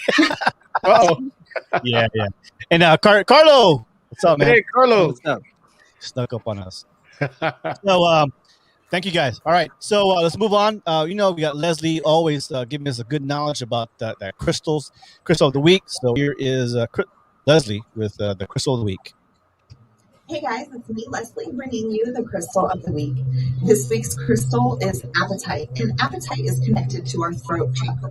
Yeah. And Carlo, what's up, man? Hey, Carlo, what's up? Snuck up on us. So, thank you guys. All right, so let's move on. We got Leslie always giving us a good knowledge about that crystal of the week. So here is Leslie with the crystal of the week. Hey guys, it's me, Leslie, bringing you the crystal of the week. This week's crystal is apatite, and apatite is connected to our throat chakra.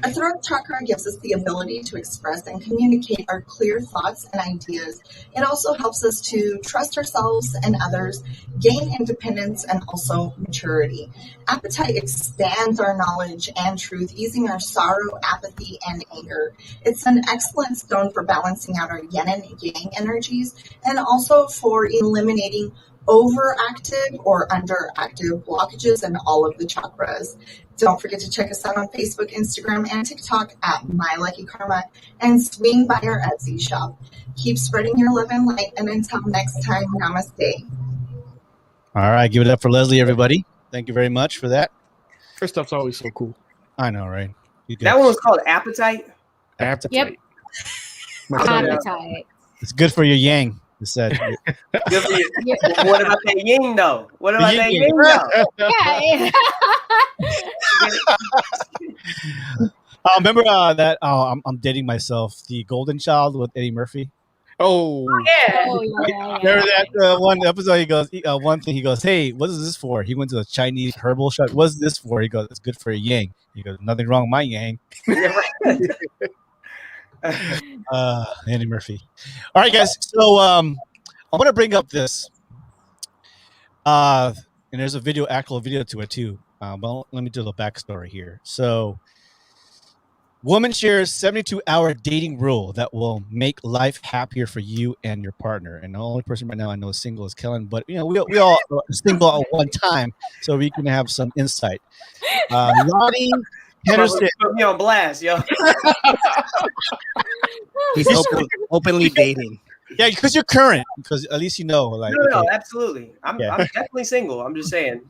Our throat chakra gives us the ability to express and communicate our clear thoughts and ideas. It also helps us to trust ourselves and others, gain independence, and also maturity. Apatite expands our knowledge and truth, easing our sorrow, apathy, and anger. It's an excellent stone for balancing out our yin and yang energies, and also for eliminating overactive or underactive blockages in all of the chakras. Don't forget to check us out on Facebook, Instagram, and TikTok at My Lucky Karma, and swing by our Etsy shop. Keep spreading your love and light, and until next time, namaste. All right, give it up for Leslie, everybody. Thank you very much for that. Her stuff's always so cool. I know, right? That one was called Appetite? Appetite. Yep. Appetite. It's good for your yang. It said. Good for you. What about that yin though? What about that yin though? Remember that? I'm dating myself. The Golden Child with Eddie Murphy. Oh yeah. Remember that one episode? He goes, one thing. He goes, "Hey, what is this for?" He went to a Chinese herbal shop. What's this for? He goes, "It's good for your yang." He goes, "Nothing wrong with my yang." Eddie Murphy. All right, guys. So I'm going to bring up this. And there's a actual video to it too. But let me do the backstory here. So, woman shares 72-hour dating rule that will make life happier for you and your partner. And the only person right now I know is single is Kellen. But we all are single at one time, so we can have some insight. Lottie Henderson. Put me on blast, yo. He's openly dating. Yeah, because you're current. Because at least No, absolutely. I'm definitely single. I'm just saying,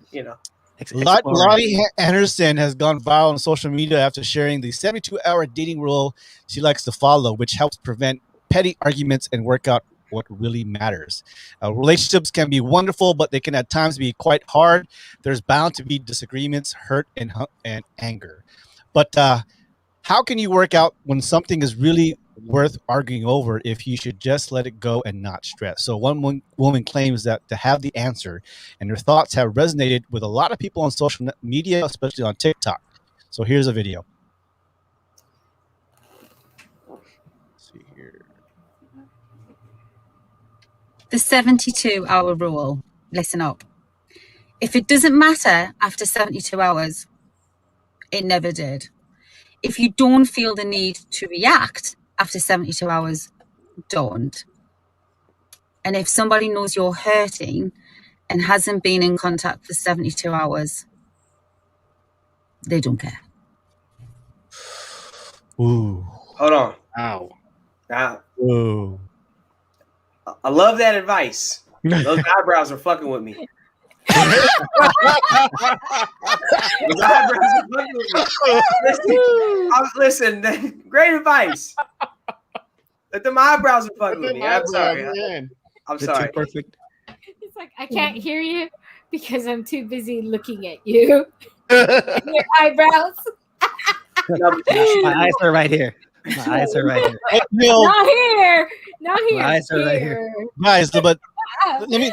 Lottie Henderson has gone viral on social media after sharing the 72-hour dating rule she likes to follow, which helps prevent petty arguments and work out what really matters. Relationships can be wonderful, but they can at times be quite hard. There's bound to be disagreements, hurt, and anger. But how can you work out when something is really worth arguing over if you should just let it go and not stress? So one woman claims that to have the answer, and her thoughts have resonated with a lot of people on social media, especially on TikTok. So here's a video. Let's see here. The 72-hour rule. Listen up. If it doesn't matter after 72 hours, it never did. If you don't feel the need to react after 72 hours, don't. And if somebody knows you're hurting and hasn't been in contact for 72 hours, they don't care. Ooh. Hold on. Ow. Ooh. I love that advice. Those eyebrows are fucking with me. Those eyebrows are fucking with me. Listen, great advice. But my eyebrows are fucking with me. I'm sorry. I'm sorry. Perfect. It's like I can't hear you because I'm too busy looking at you and your eyebrows. My eyes are right here. My eyes are right here. Not here. Not here. My eyes are right here. Guys, but let me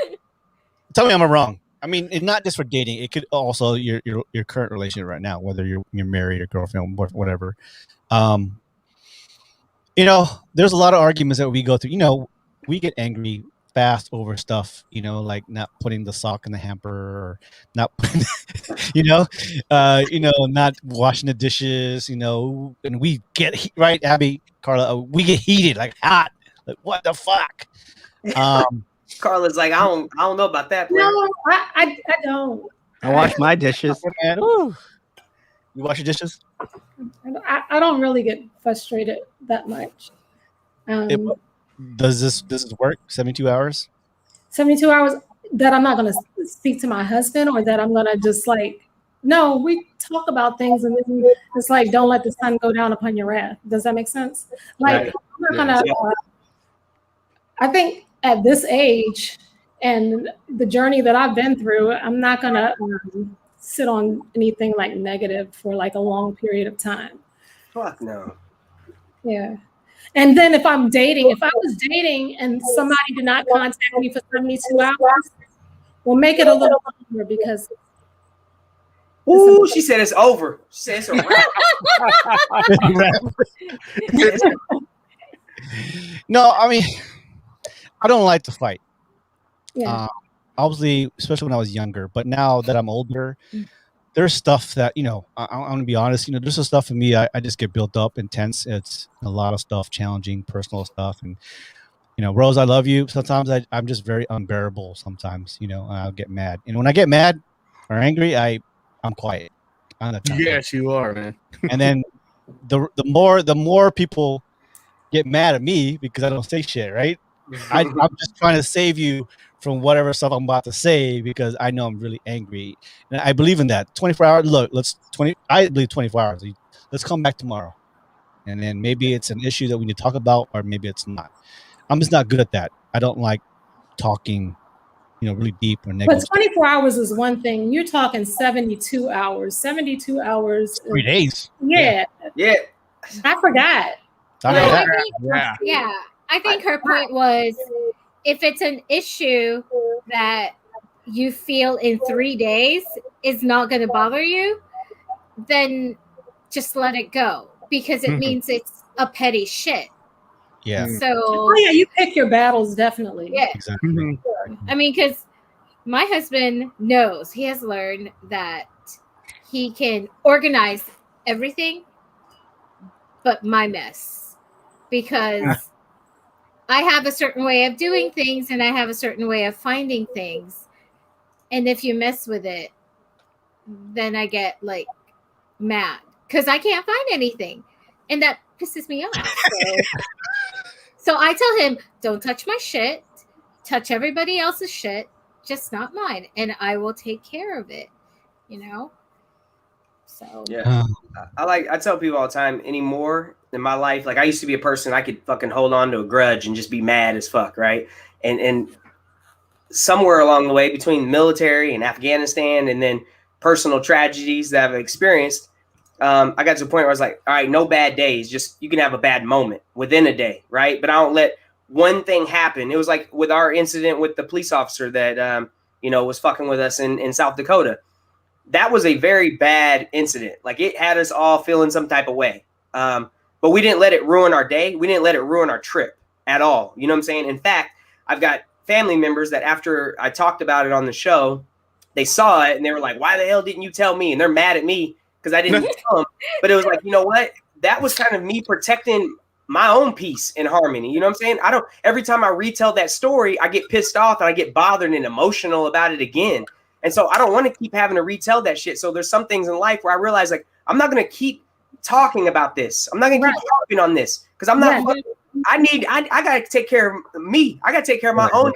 tell me I'm wrong. I mean, it's not just for dating. It could also your current relationship right now, whether you're married or girlfriend, whatever. You know, there's a lot of arguments that we go through. You know, we get angry fast over stuff. You know, like not putting the sock in the hamper, or not putting, not washing the dishes. You know, and we get right, Abby, Carla. We get heated, like hot. Like what the fuck? Carla's like, I don't know about that. Player. No, I don't. I wash my dishes. You wash your dishes? I don't really get frustrated that much. Does this work? 72 hours? 72 hours that I'm not going to speak to my husband, or that I'm going to just like, no, we talk about things and then it's like, don't let the sun go down upon your wrath. Does that make sense? Like, right. I'm not going to, I think at this age and the journey that I've been through, I'm not going to sit on anything like negative for like a long period of time. Fuck no. Yeah. And then if I was dating and somebody did not contact me for 72 hours, we'll make it a little longer because. Ooh, she said it's over. She said it's a wrap. No, I mean, I don't like to fight. Yeah. Obviously, especially when I was younger, but now that I'm older, there's stuff that, I'm going to be honest, there's some stuff in me, I just get built up, intense. It's a lot of stuff, challenging, personal stuff. And, Rose, I love you. Sometimes I'm just very unbearable sometimes, I'll get mad. And when I get mad or angry, I'm quiet. Yes, you are, man. And then the more people get mad at me because I don't say shit, right? I'm just trying to save you from whatever stuff I'm about to say because I know I'm really angry. And I believe in that. 24 hours. Look, I believe 24 hours. Let's come back tomorrow. And then maybe it's an issue that we need to talk about, or maybe it's not. I'm just not good at that. I don't like talking, really deep or negative. But 24 hours is one thing. You're talking 72 hours. 72 hours. 3 days. Yeah. Yeah. I forgot. Yeah. I think her point was, if it's an issue that you feel in 3 days is not going to bother you, then just let it go, because it means it's a petty shit. Yeah. So yeah, you pick your battles, definitely. Yeah. Exactly. I mean, because my husband knows, he has learned that he can organize everything but my mess, because I have a certain way of doing things and I have a certain way of finding things. And if you mess with it, then I get like mad because I can't find anything. And that pisses me off. So I tell him, don't touch my shit. Touch everybody else's shit, just not mine. And I will take care of it, So yeah, I tell people all the time, anymore in my life, like I used to be a person, I could fucking hold on to a grudge and just be mad as fuck, right? And somewhere along the way between the military and Afghanistan and then personal tragedies that I've experienced, I got to a point where I was like, all right, no bad days, just you can have a bad moment within a day, right? But I don't let one thing happen. It was like with our incident with the police officer that was fucking with us in South Dakota. That was a very bad incident. Like it had us all feeling some type of way. But we didn't let it ruin our day. We didn't let it ruin our trip at all. You know what I'm saying? In fact, I've got family members that after I talked about it on the show, they saw it and they were like, why the hell didn't you tell me? And they're mad at me because I didn't tell them. But it was like, you know what? That was kind of me protecting my own peace and harmony. You know what I'm saying? Every time I retell that story, I get pissed off and I get bothered and emotional about it again. And so I don't want to keep having to retell that shit. So there's some things in life where I realize like, I'm not going to keep talking about this. I'm not going to keep talking on this because I'm not, I got to take care of me. I got to take care of my own.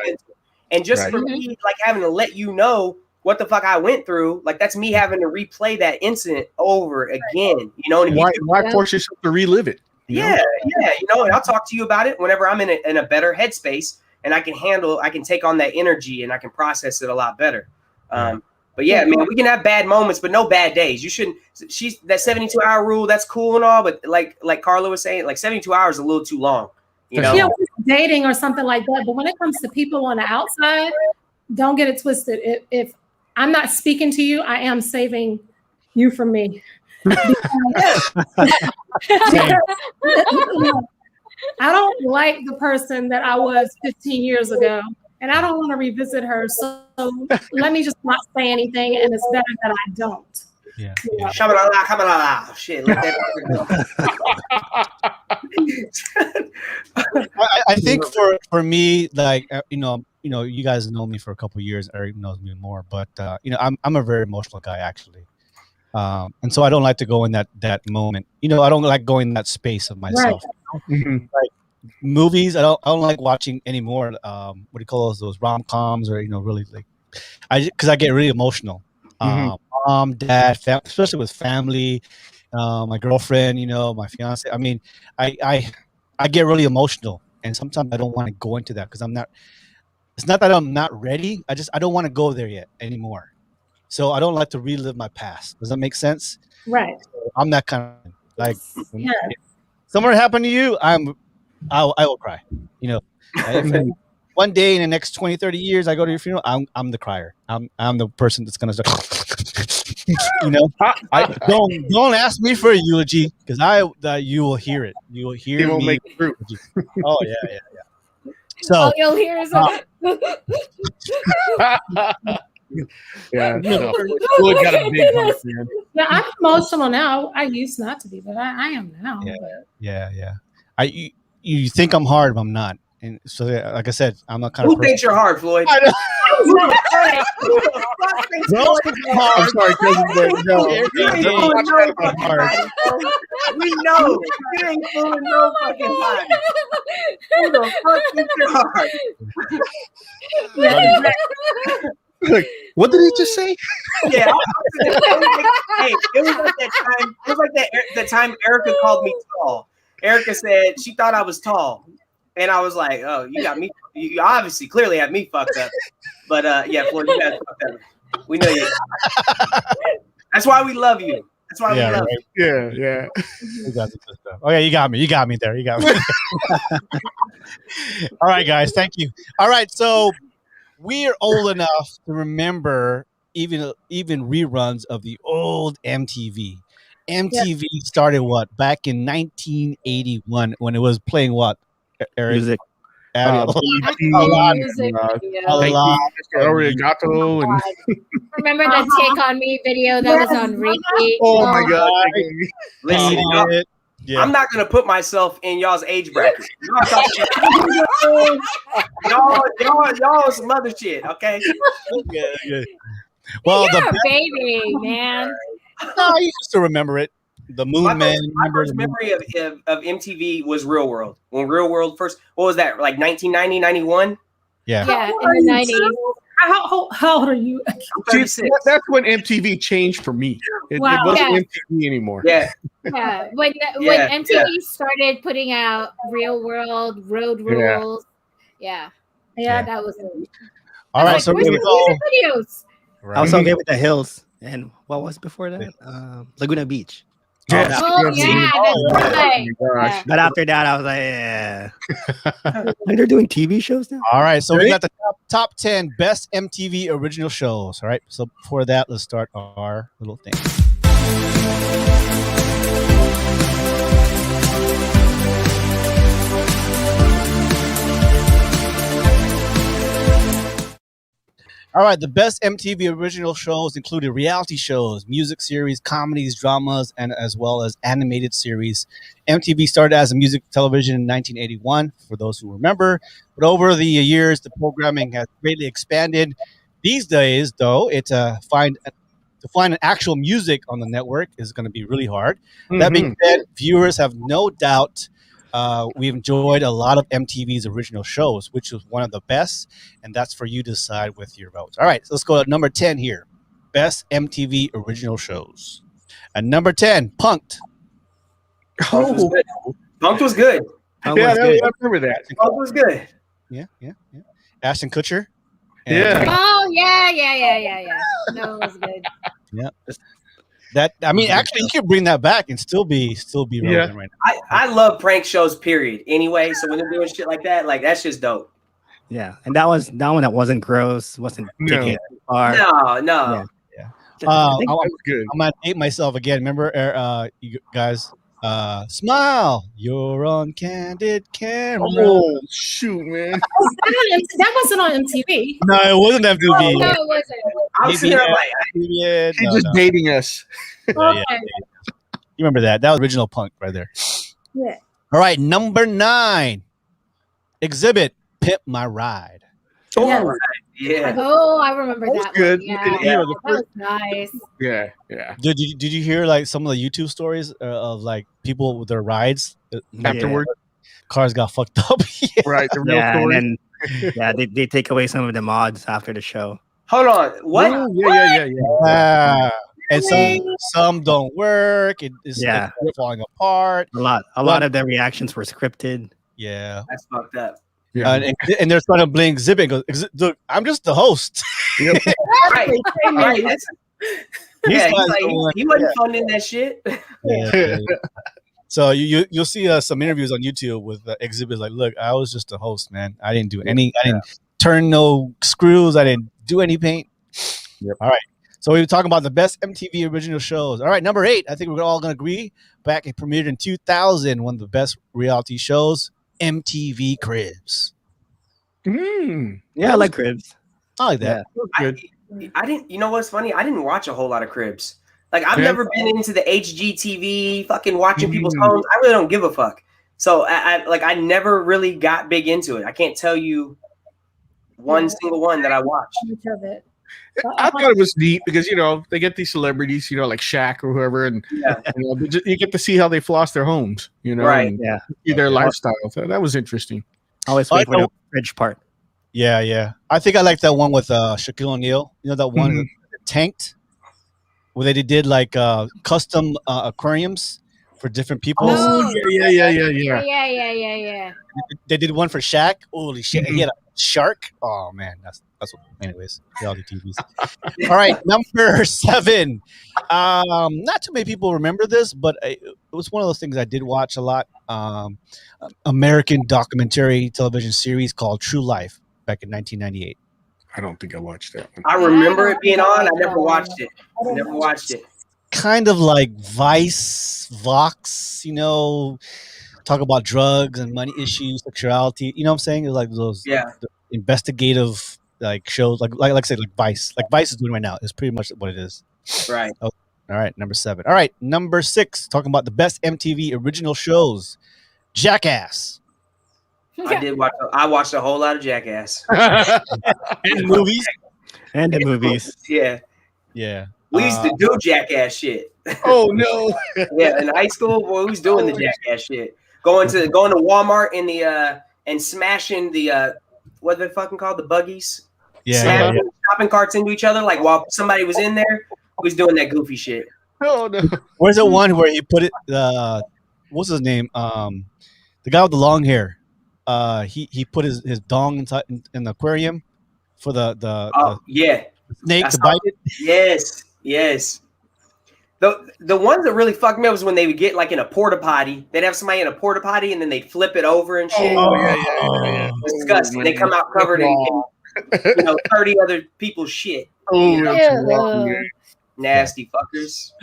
And just for me, like having to let you know what the fuck I went through, like that's me having to replay that incident over again, And why force yourself to relive it? Yeah, you know, and I'll talk to you about it whenever I'm in a better headspace and I can take on that energy and I can process it a lot better. But yeah, man, we can have bad moments, but no bad days. You shouldn't. She's that 72-hour rule. That's cool and all, but like Carla was saying, like 72 hours is a little too long. You know, yeah, dating or something like that. But when it comes to people on the outside, don't get it twisted. If I'm not speaking to you, I am saving you from me. I don't like the person that I was 15 years ago, and I don't want to revisit her. So let me just not say anything, and it's better that I don't. Yeah. Shit. Let that I think for me, like you know, you guys know me for a couple of years. Eric knows me more, but you know, I'm a very emotional guy actually, and so I don't like to go in that moment. You know, I don't like going in that space of myself. Mm-hmm. Like movies, I don't like watching anymore. What do you call those rom-coms, or you know, really like because I get really emotional. Mom, dad, especially with family, my girlfriend, you know, my fiance. I mean, I get really emotional, and sometimes I don't want to go into that because I'm not. It's not that I'm not ready. I don't want to go there yet anymore. So I don't like to relive my past. Does that make sense? Right. So I'm that kind of like. If something happened to you, I will cry. You know, if one day in the next 20, 30 years, I go to your funeral, I'm the crier. I'm the person that's gonna start. You know, don't ask me for a eulogy because you will hear it. You will hear won't me. make it through. Oh yeah. So all you'll hear is yeah. Really got a big heart, man. Yeah, I'm emotional now. I used not to be, but I am now. Yeah. You think I'm hard, but I'm not. And so, like I said, I'm not kind of. Who thinks you're hard, Floyd? I'm sorry, cousin, but no. We know you ain't fooling no fucking body. Who the fuck thinks you're hard? Look, what did he just say? Yeah, it was like that time. It was like that time Erica called me tall. Erica said she thought I was tall. And I was like, oh, you got me. You obviously clearly have me fucked up. But yeah, Floyd, you guys fucked up. We know you. That's why we love you. That's why we love you. Yeah. Oh yeah, you got me. You got me there. You got me. All right, guys. Thank you. All right, so we are old enough to remember even reruns of the old MTV. MTV started back in 1981 when it was playing what? Eric? Music. A lot. Arigato and remember that Take On Me video that was on repeat? Oh my god. Listen, I'm not gonna put myself in y'all's age bracket. Y'all some other shit, okay? Well, you're a baby, man. No, you used to remember it. The Moon Man. My first memory of MTV was Real World. When Real World first, what was that, like 1990, 91? Yeah, in the 90s. How old are you? That's when MTV changed for me. It wasn't MTV anymore. Yeah. When MTV started putting out Real World, Road Rules. Yeah, that was it. All right, so where's the music videos? I was okay with The Hills. And what was before that? Laguna Beach. Yeah. That's right. But after that, I was like, like they're doing TV shows now. All right, so we got the top 10 best MTV original shows. All right, so before that, let's start our little thing. All right, the best MTV original shows included reality shows, music series, comedies, dramas, and as well as animated series. MTV started as a music television in 1981, for those who remember. But over the years, the programming has greatly expanded. These days, though, to find an actual music on the network is going to be really hard. That being said, viewers have no doubt we've enjoyed a lot of MTV's original shows, which was one of the best, and that's for you to decide with your votes. All right, so let's go to number 10 here. Best MTV original shows. And number 10, Punk'd. Oh, Punked was good. I remember that. Punked was good. Yeah. Ashton Kutcher. Oh yeah. That was good. Yeah. That actually, you could bring that back and still be relevant right now. I love prank shows. Period. Anyway, so when they're doing shit like that, like that's just dope. Yeah, and that one that wasn't gross, wasn't taking it too far. No. Yeah. That was good. I'm gonna date myself again. Remember, you guys, smile. You're on candid camera. Oh shoot, man! That wasn't on MTV. No, it wasn't MTV. Oh, no, it wasn't. I was sitting there like, He's just dating us. Yeah. You remember that? That was original punk right there. Yeah. All right, number 9. Exhibit Pimp My Ride. Yeah. Oh, I remember that. Good. One. Yeah, Yeah, that was nice. Yeah. Did you hear like some of the YouTube stories of like people with their rides Afterward? Cars got fucked up. Right. The real story. And then they take away some of the mods after the show. Hold on. What? Oh, yeah. And some don't work. It's falling apart. A lot of their reactions were scripted. Yeah, that's fucked up. Yeah. And they're trying to blame Exhibit. Goes, look, I'm just the host. Right. He wasn't funding that shit. Yeah. So you'll see some interviews on YouTube with Exhibit. Like, look, I was just a host, man. I didn't do any. I didn't turn no screws. I didn't do any paint. Yep. All right. So we were talking about the best MTV original shows. All right, number 8. I think we're all going to agree. Back it premiered in 2000. One of the best reality shows, MTV Cribs. Yeah, I like Cribs. I like that. I didn't. You know what's funny? I didn't watch a whole lot of Cribs. Like I've never been into the HGTV, fucking watching people's homes. I really don't give a fuck. So I never really got big into it. I can't tell you one single one that I watched. I thought it was neat because they get these celebrities, like Shaq or whoever, and you get to see how they floss their homes, right? And see their lifestyle. So that was interesting. I always wait for the fridge part. Yeah. I think I like that one with Shaquille O'Neal. You know that one that tanked, where they did like custom aquariums for different people. Oh Yeah. They did one for Shaq. Holy shit! He had a shark. Oh man, that's what. Anyways, reality TVs. All right, number 7. Not too many people remember this, but it was one of those things I did watch a lot. American documentary television series called True Life back in 1998. I don't think I watched that one. I remember it being on. I never watched it. Kind of like Vox, talk about drugs and money issues, sexuality. You know what I'm saying? It's like those investigative like shows, like I said, like Vice. Like Vice is doing right now. It's pretty much what it is. Right. Oh, all right, number 7. All right, number 6. Talking about the best MTV original shows. Jackass. I watched a whole lot of Jackass. And movies. And the movies. Yeah. We used to do Jackass shit. Oh no. Yeah, in high school, boy, we was doing the Jackass shit. Going to Walmart in the and smashing the what are they fucking called? The buggies. Smashing shopping carts into each other, like while somebody was in there, we was doing that goofy shit. Oh no. Where's the one where he put it what's his name? The guy with the long hair. He put his dong inside in the aquarium for the snake to bite it. Yes. The ones that really fucked me up was when they would get like in a porta potty. They'd have somebody in a porta potty and then they'd flip it over and shit. Oh yeah. Disgusting. They come out covered in 30 other people's shit. Nasty fuckers.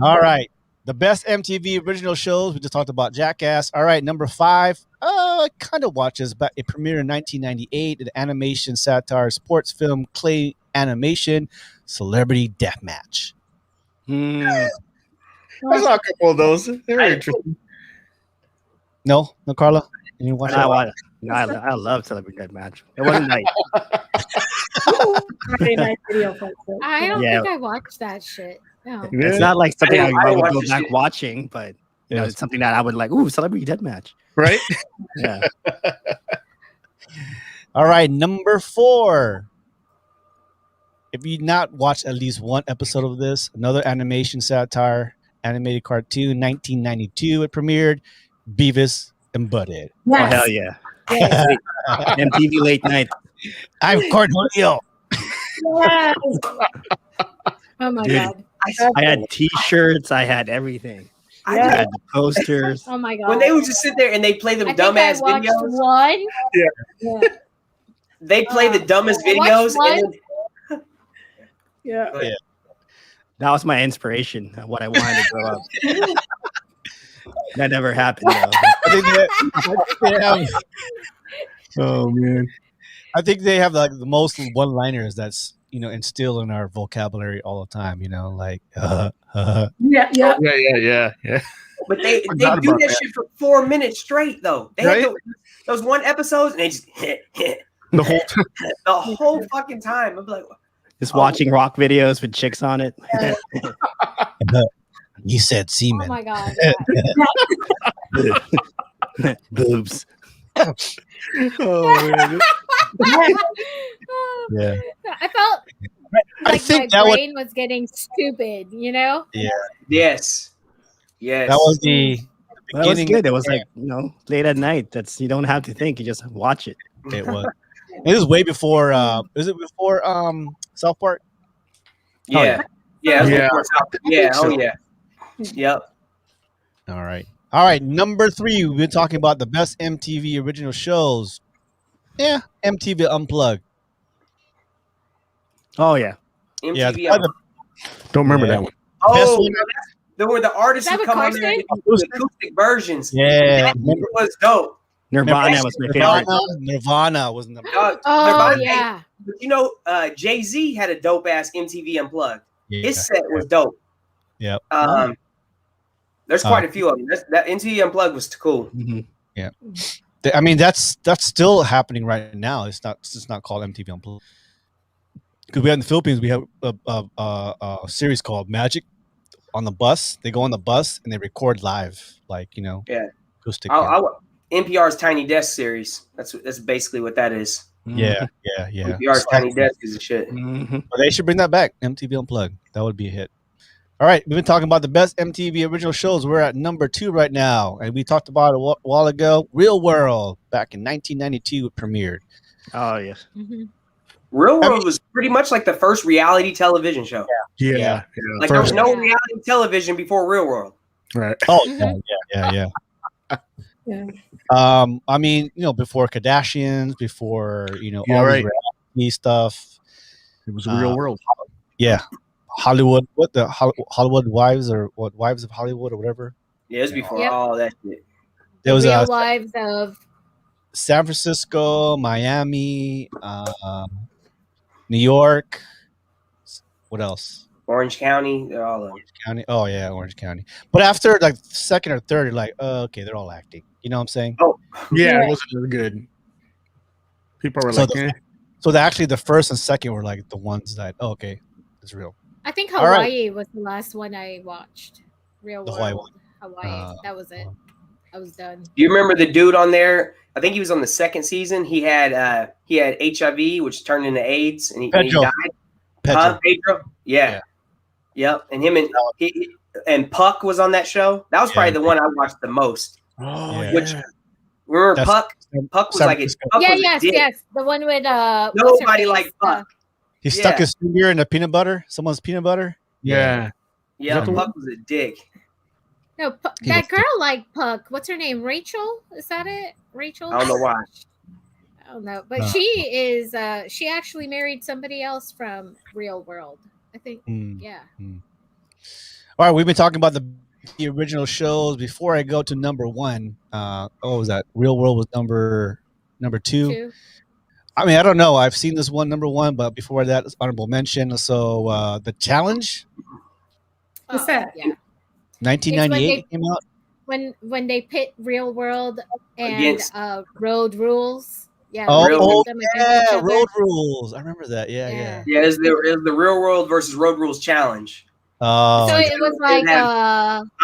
All right. The best MTV original shows. We just talked about Jackass. All right, number 5. I kind of watched this, but it premiered in 1998. An animation satire sports film, clay animation, Celebrity Deathmatch. I saw a couple of those. They were interesting. No, Carla. You watch that? I love Celebrity Deathmatch. It wasn't nice. I don't think I watched that shit. No. It's not like something I would go back watching, but it's something that I would like. Ooh, Celebrity Deathmatch. Right? Yeah. All right, number 4. If you not watched at least one episode of this, another animation satire, animated cartoon, 1992, it premiered. Beavis and Butthead. Oh hell yeah! Yes. MTV late night. I'm Cornelio. Yes. Oh my Dude, God. I had T-shirts. I had everything. I had the posters. Oh my God. When they would just sit there and they play them dumbass videos. One. Yeah. They play the dumbest videos. And then, Yeah. That was my inspiration. What I wanted to grow up. That never happened though. Oh man. I think they have like the most one-liners that's instilled in our vocabulary all the time. Like Yeah. but they do that shit for 4 minutes straight though. They had those one episodes and they just the whole the whole fucking time. I'm like, just watching rock videos with chicks on it. You said semen. Oh my God. Boobs. Oh man. Yeah. I felt I like think my that brain was getting stupid, Yeah. Yes. That was the That was beginning. good. It was like late at night. You don't have to think. You just watch it. It was. It was way before. Was it before South Park? Yeah. Yeah. Oh yeah. Yep. All right. Number 3. We've been talking about the best MTV original shows. Yeah, MTV Unplugged. Oh yeah. MTV Don't remember that one. Oh, there were the artists who come on there and do acoustic versions. Yeah, That was dope. Nirvana was my favorite. Nirvana was number. yeah. But Jay-Z had a dope ass MTV Unplugged. Yeah. His set was dope. Yep. There's quite a few of them. That MTV Unplugged was cool. Mm-hmm. Yeah. I mean, that's still happening right now. It's not called MTV Unplugged. Because we have in the Philippines, we have a series called Magic on the bus. They go on the bus and they record live, acoustic. NPR's Tiny Desk series. That's basically what that is. Yeah. NPR's Tiny Desk is a shit. But they should bring that back. MTV Unplugged. That would be a hit. All right, we've been talking about the best MTV original shows. We're at number 2 right now, and we talked about it a while ago. Real World, back in 1992, it premiered. Oh yes. Mm-hmm. Real World was pretty much like the first reality television show. Yeah. Like there was no reality television before Real World. Right. Oh yeah. I mean, before Kardashians, before all right. the reality stuff. It was Real World. Yeah. Hollywood, Hollywood Wives or what Wives of Hollywood or whatever. Yeah, it was before all that shit. There was Real Lives of San Francisco, Miami, New York. What else? Orange County. They're all Orange County. Oh yeah, Orange County. But after like second or third, you're like, oh, okay, they're all acting. You know what I'm saying? Oh yeah, it wasn't really good. People were actually the first and second were like the ones that okay, it's real. I think Hawaii was the last one I watched. Real World. Hawaii. That was it. I was done. Do you remember the dude on there? I think he was on the second season. He had HIV, which turned into AIDS, and he died. Pedro. Yeah. Yep. And him and Puck was on that show. That was probably the one I watched the most. Oh, remember Puck? Puck was like yes. The one with nobody liked Puck. He stuck his finger in the peanut butter. Someone's peanut butter. Yeah. Puck was a dick. No, that girl liked Puck. What's her name? Rachel? Is that it? Rachel? I don't know why. I don't know, but she is. She actually married somebody else from Real World. I think. Yeah. All right, we've been talking about the original shows. Before I go to number 1, what was that? Real World was number 2. I mean, I don't know. I've seen this one number 1, but before that, it's honorable mention. So the challenge. What's that? Yeah. 1998 came out. When they pit Real World and Road Rules. Yeah. Road Rules. I remember that. Yeah. Yeah, it was the Real World versus Road Rules challenge. So it was like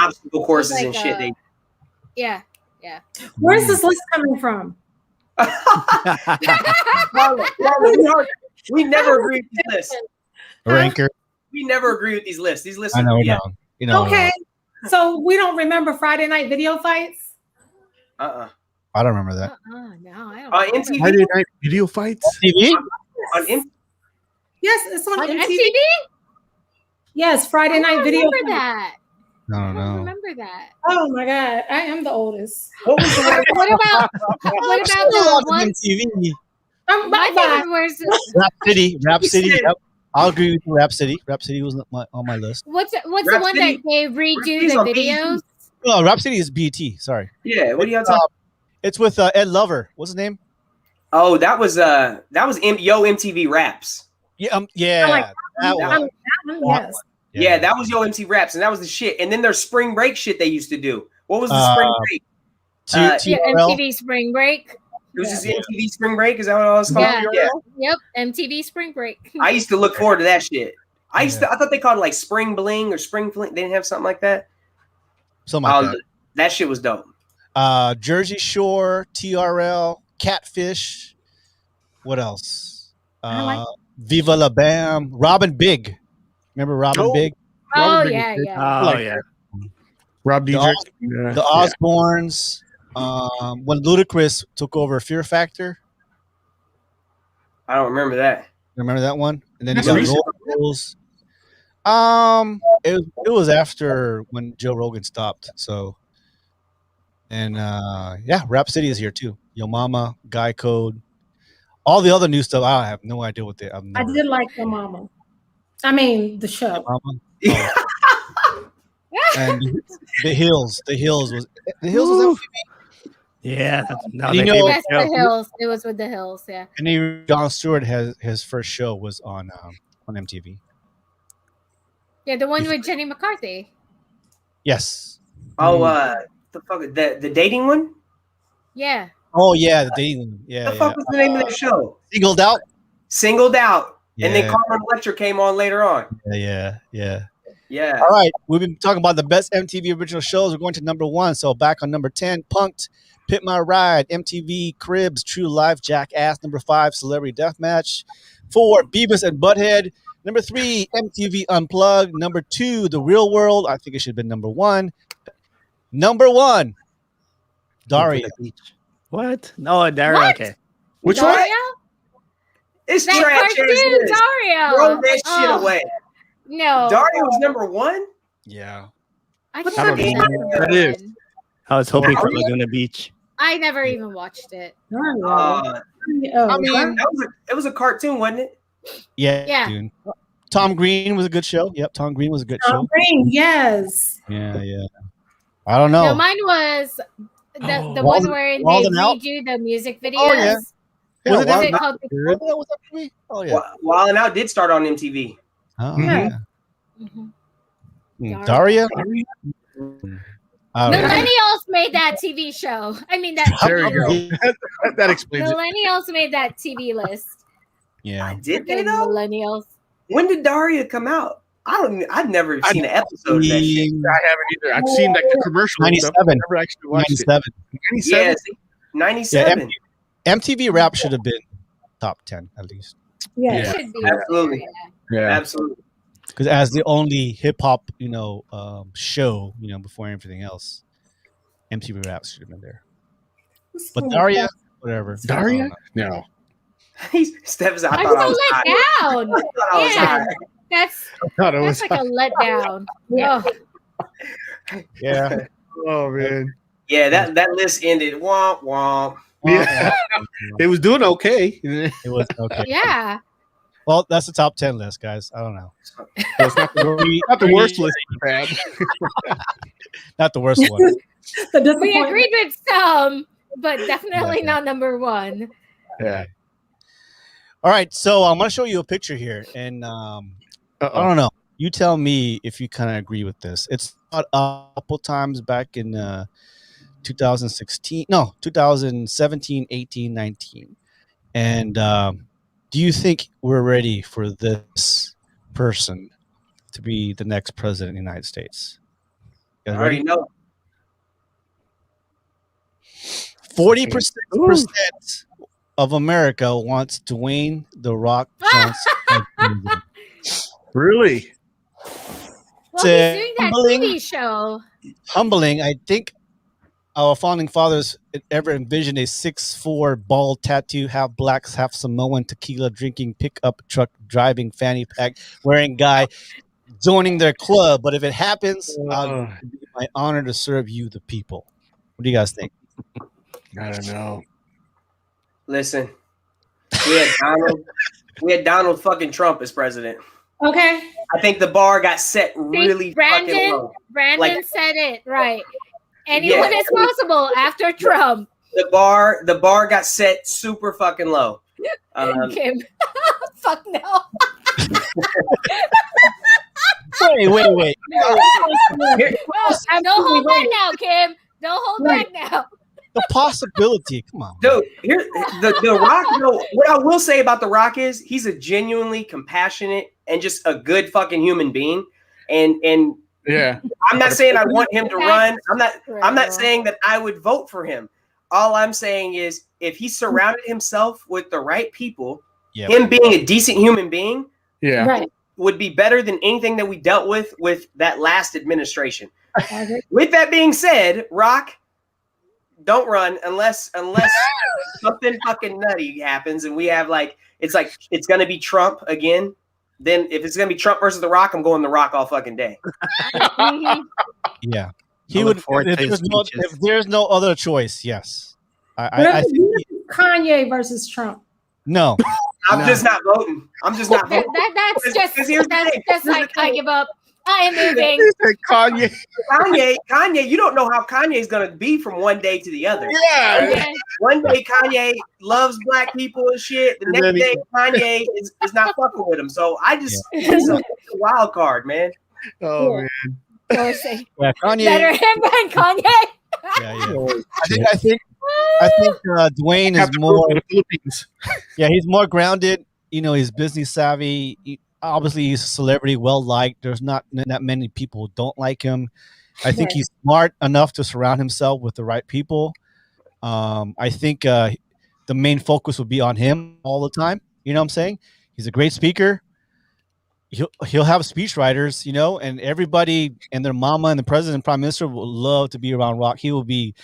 obstacle courses and shit. Yeah. Where's this list coming from? We never agree with these lists. Ranker. We never agree with these lists. These lists. I know. Okay. So we don't remember Friday night video fights? I don't remember that. No, I don't. MTV. Friday Night Video Fights. TV? Yes, it's on On MTV. MTV? Yes, Friday Night Video. Remember that? No, I don't remember that. Oh my God, I am the oldest. What about the one? MTV. My favorite was Rhapsody. Yep. I'll agree with you. Rhapsody was on my list. what's the one that they redo the videos? Oh, Rhapsody is BT. Sorry. Yeah, what are y'all talking? It's with Ed Lover. What's his name? Oh, that was Yo MTV Raps. Yeah, yeah. That one. Yes. Yeah, that was Yo MTV Raps, and that was the shit. And then there's spring break shit they used to do. What was the spring break? MTV Spring Break. It was just MTV Spring Break. Is that what it was called? Yeah. Yep. MTV Spring Break. I used to look forward to that shit. I thought they called it like Spring Bling or Spring Fling. They didn't have something like that. Something like that. That shit was dope. Jersey Shore, TRL, Catfish. What else? Viva La Bam, Robin Big. Remember Robin Big? Oh, Robin yeah, Big. yeah. Oh, yeah. Rob DJ. The Osbournes. When Ludacris took over Fear Factor. I don't remember that. Remember that one? And then he got Rolls. It was after when Joe Rogan stopped. So, and Rhapsody is here too. Yo Mama, Guy Code, all the other new stuff. I have no idea what they. I did like Yo Mama. I mean the show. Mama. Oh. And the Hills was MTV. Yeah, that's the Hills. It was with the Hills. Yeah. And Jon Stewart his first show was on MTV. Yeah, the one with Jenny McCarthy. Yes. Oh, the dating one? Yeah. Oh yeah, the dating one. Yeah. The fuck was the name of that show? Singled Out. Singled Out. Yeah. And then Carmen Electra came on later on. Yeah. Yeah. All right, we've been talking about the best MTV original shows. We're going to number 1. So back on number 10, Punk'd, Pit My Ride, MTV Cribs, True Life, Jackass. Number 5, Celebrity Deathmatch. 4, Beavis and Butthead. Number 3, MTV Unplugged. Number 2, The Real World. I think it should have been number 1. Number 1, Daria. What? No, Daria. What? Okay. Which Daria? one? It's that trash. cartoon, Daria. Throw that shit away. No. Daria was number 1? Yeah. I What can't the believe fuck that that is? one. I was hoping for Laguna Beach. I never even watched it. I mean, it was a cartoon, wasn't it? Yeah. Dude. Tom Green was a good show. Yep, Tom Green was a good show. Tom Green, yes. Yeah. I don't know. No, mine was the one where they redo the music videos. Oh, yeah. Was Was it called? Was that for me? Oh yeah. Wild 'N Out did start on MTV. Oh, Yeah. Daria? Millennials made that TV show. I mean that. There you go. That explains it. Millennials made that TV list. Yeah. Did they though? Millennials. When did Daria come out? I've never seen an episode of that shit. I haven't either. I've seen like the commercial. 97. Never actually watched 97. it. 97. Yes, 97. Yeah, MTV Rap should have been top 10 at least. Yeah. It should be. Absolutely. Yeah. Absolutely. Because as the only hip hop, show, before everything else, MTV Rap should have been there. But Daria, whatever. Daria? No. Steps. I I'm thought I was so high. let down. I was Yeah, high. that's thought it was like a letdown. Yeah. Yeah. Oh man. Yeah, that list ended. Womp womp. Yeah. It was doing okay. It was okay. Yeah. Well, that's the top 10 list, guys. I don't know. It's not the worst list, Brad. Not the worst one. We agreed with some, but definitely not number 1. Yeah. All right, so I'm going to show you a picture here, and I don't know. You tell me if you kind of agree with this. It's a couple times back in 2017, 18, 19. And do you think we're ready for this person to be the next president of the United States? You guys I already ready? know. 40% of America wants Dwayne "The Rock" Johnson. as president. Really? Well, he's doing that TV show. Humbling. I think our founding fathers ever envisioned a 6'4" bald tattoo, half black, half Samoan, tequila drinking, pickup truck driving, fanny pack wearing guy joining their club? But if it happens, it'll be my honor to serve you, the people. What do you guys think? I don't know. Listen, we had Donald fucking Trump as president. Okay. I think the bar got set really fucking low. Brandon said it right. Anyone is possible after Trump. The bar got set super fucking low. Kim. Fuck no. Wait. Don't hold back now, Kim. Don't hold back now. The possibility. Come on. Dude, here the Rock, what I will say about the Rock is he's a genuinely compassionate and just a good fucking human being. And yeah, I'm not saying I want him to run. I'm not saying that I would vote for him. All I'm saying is if he surrounded himself with the right people, him being a decent human being, would be better than anything that we dealt with that last administration. With that being said, Rock, don't run unless something fucking nutty happens and we have it's gonna be Trump again. Then if it's gonna be Trump versus The Rock, I'm going The Rock all fucking day. Yeah, he would. If there's no other choice, yes. I think Kanye versus Trump. No, I'm just not voting. I'm just not voting. That's just like I give up. I am moving. Kanye, you don't know how Kanye's gonna be from one day to the other. Yeah. One day Kanye loves black people and shit. The next day Kanye is not fucking with him. So it's a wild card, man. Oh man. Kanye. Better him than Kanye. I think Dwayne is more. Yeah, he's more grounded. He's business savvy. Obviously, he's a celebrity, well liked. There's not that many people who don't like him. I think he's smart enough to surround himself with the right people. I think the main focus will be on him all the time. You know what I'm saying? He's a great speaker. He'll have speechwriters, and everybody and their mama and the president and prime minister will love to be around Rock. He will be.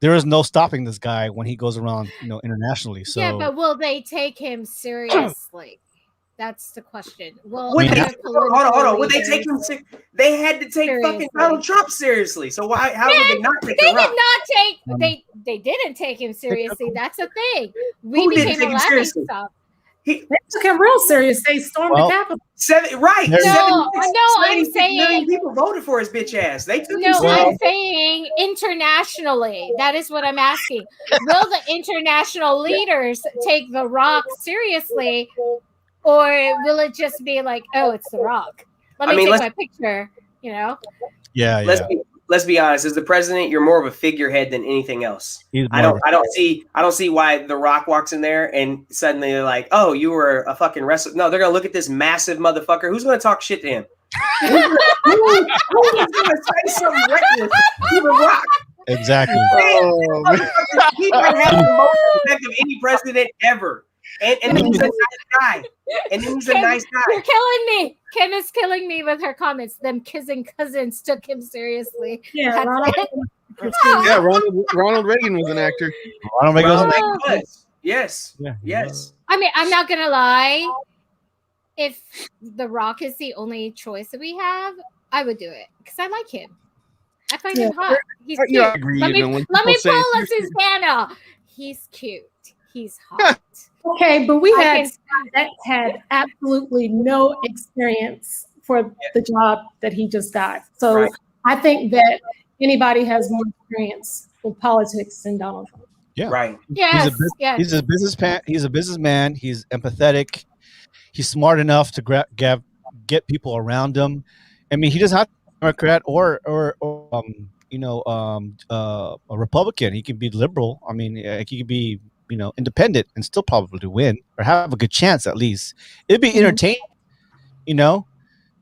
There is no stopping this guy when he goes around, internationally. So yeah, but will they take him seriously? That's the question. Well, hold on. Would they take him? They had to take fucking Donald Trump seriously. So how would they not take him? They didn't take him seriously. That's the thing. We became a laughing stock. They took him real serious. They stormed the Capitol. I'm saying people voted for his bitch ass. They took him seriously. seriously. I'm saying internationally. That is what I'm asking. Will the international leaders take The Rock seriously? Or will it just be like, oh, it's The Rock? Let me take my picture, Yeah. Let's be honest. As the president, you're more of a figurehead than anything else. I don't see why The Rock walks in there and suddenly they're like, oh, you were a fucking wrestler. No, they're gonna look at this massive motherfucker. Who's gonna talk shit to him? Who's gonna say something reckless to The Rock? Exactly. He might have the most effect of any president ever. And then he's a nice guy. You're killing me. Kim is killing me with her comments. Them kissing cousins took him seriously. Yeah, Ronald Reagan was an actor. Ronald Reagan was an actor. Yes. Yeah. Yes. I mean, I'm not gonna lie. If The Rock is the only choice that we have, I would do it because I like him. I find him hot. He's cute. Yeah, I agree. Let me pull a Susanna. He's cute. He's hot. Okay, but we had absolutely no experience for the job that he just got. So I think that anybody has more experience with politics than Donald Trump. Yeah. Right. Yes. He's a businessman. He's empathetic. He's smart enough to get people around him. I mean, he doesn't have to be a Democrat or a Republican. He can be liberal. I mean, he could be independent and still probably win or have a good chance at least. It'd be entertaining,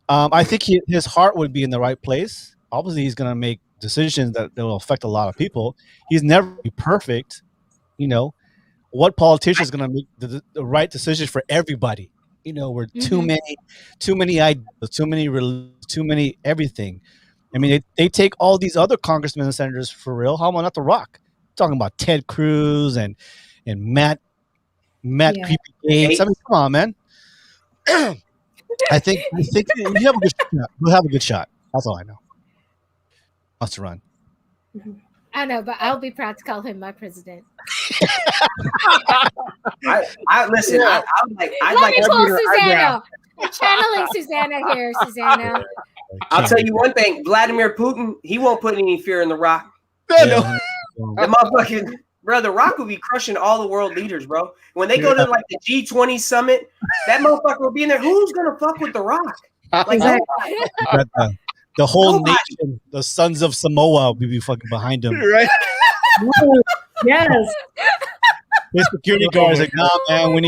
I think his heart would be in the right place. Obviously, he's going to make decisions that will affect a lot of people. He's never be perfect. What politician is going to make the right decision for everybody? We're too many ideas, too many everything. I mean, they take all these other congressmen and senators for real. How about not The Rock? Talking about Ted Cruz and Matt Creepy Gates. I mean, come on, man. I think we have a good shot. We'll have a good shot. That's all I know. Wants to run. I know, but I'll be proud to call him my president. Listen. Let like me call Susanna. I'm channeling Susanna here, Susanna. I'll tell you one thing: Vladimir Putin, he won't put any fear in The Rock. Yeah. The motherfucking brother Rock will be crushing all the world leaders, bro. When they go to like the G20 summit, that motherfucker will be in there. Who's gonna fuck with The Rock? Like the whole nation, the sons of Samoa, will be fucking behind him. Right? Yes. His security guards like, nah, man, we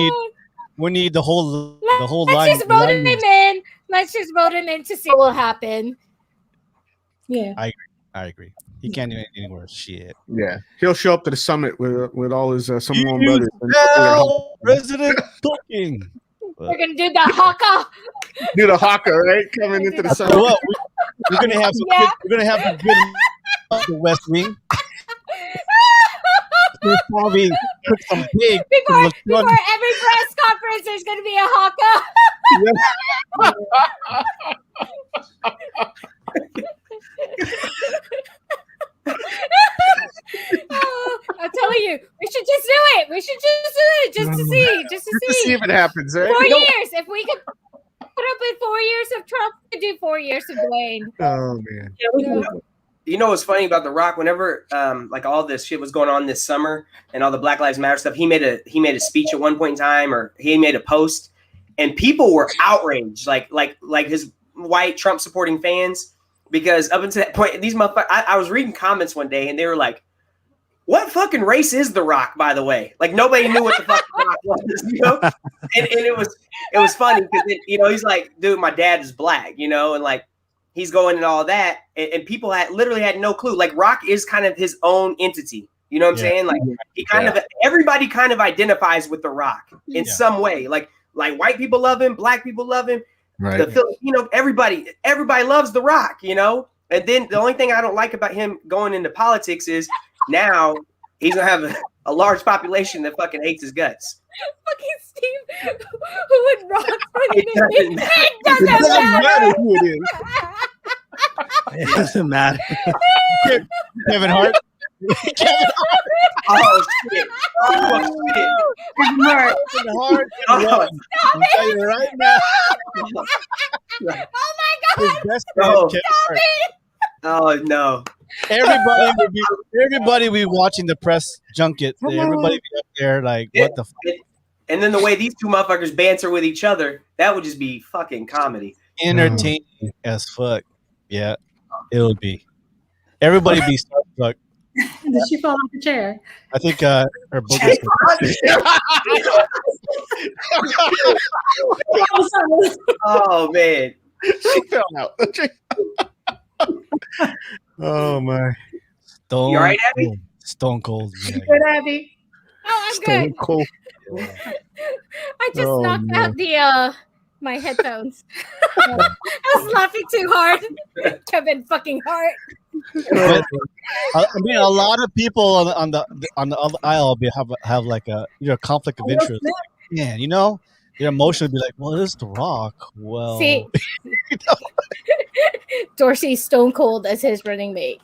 need the whole line. Let's just vote him in. Let's just vote him in to see what will happen. Yeah, I agree. He can't do anything worse. Shit. Yeah, he'll show up to the summit with all his Samoan brothers. President cooking. We're gonna do the haka. Do the haka, right? Coming into the summit. Well, we're gonna have some. Yeah. We're gonna have some good the West Wing. We'll probably put some pig Before every press conference, there's gonna be a haka. I'm telling you, we should just do it. We should just do it just to see. Just to see if it happens, right? 4 years. If we could put up with 4 years of Trump, we could do 4 years of Dwayne. Oh man. yeah, we can. You know what's funny about The Rock? Whenever like all this shit was going on this summer and all the Black Lives Matter stuff, he made a speech at one point in time, or he made a post, and people were outraged, like his white Trump supporting fans, because up until that point, these motherfuckers. I was reading comments one day, and they were like, "What fucking race is The Rock?" By the way, like nobody knew what the fuck The Rock was, you know. And it was funny because he's like, "Dude, my dad is black," and like. He's going and all that, and people literally had no clue. Like Rock is kind of his own entity. You know what I'm saying? Like he everybody kind of identifies with The Rock in some way. Like white people love him, black people love him. Right. Everybody loves The Rock. And then the only thing I don't like about him going into politics is now he's gonna have a large population that fucking hates his guts. Fucking Steve, who would Rock? It doesn't matter who it is. It doesn't matter. Kevin Hart. Oh shit! Kevin Hart. Oh, I'm telling you right now. Oh my God! His best friend, Kevin Hart. Oh no! Everybody will be watching the press junket. Everybody be up there like, what the fuck? And then the way these two motherfuckers banter with each other, that would just be fucking comedy. Entertaining as fuck. Yeah, it would be. Everybody be starstruck. Did she fall off the chair? I think her boogers. Oh man, she fell out. Oh my. You all right, Abby? Stone cold. Yeah. Good, Abby. Oh, I'm Stone good. cold. I just knocked out my headphones. I was laughing too hard. Kevin fucking Hart. I mean, a lot of people on the other aisle have like a conflict of interest. Man, their emotion would be like, well, it's The Rock. Well, see, Dorsey's Stone Cold as his running mate.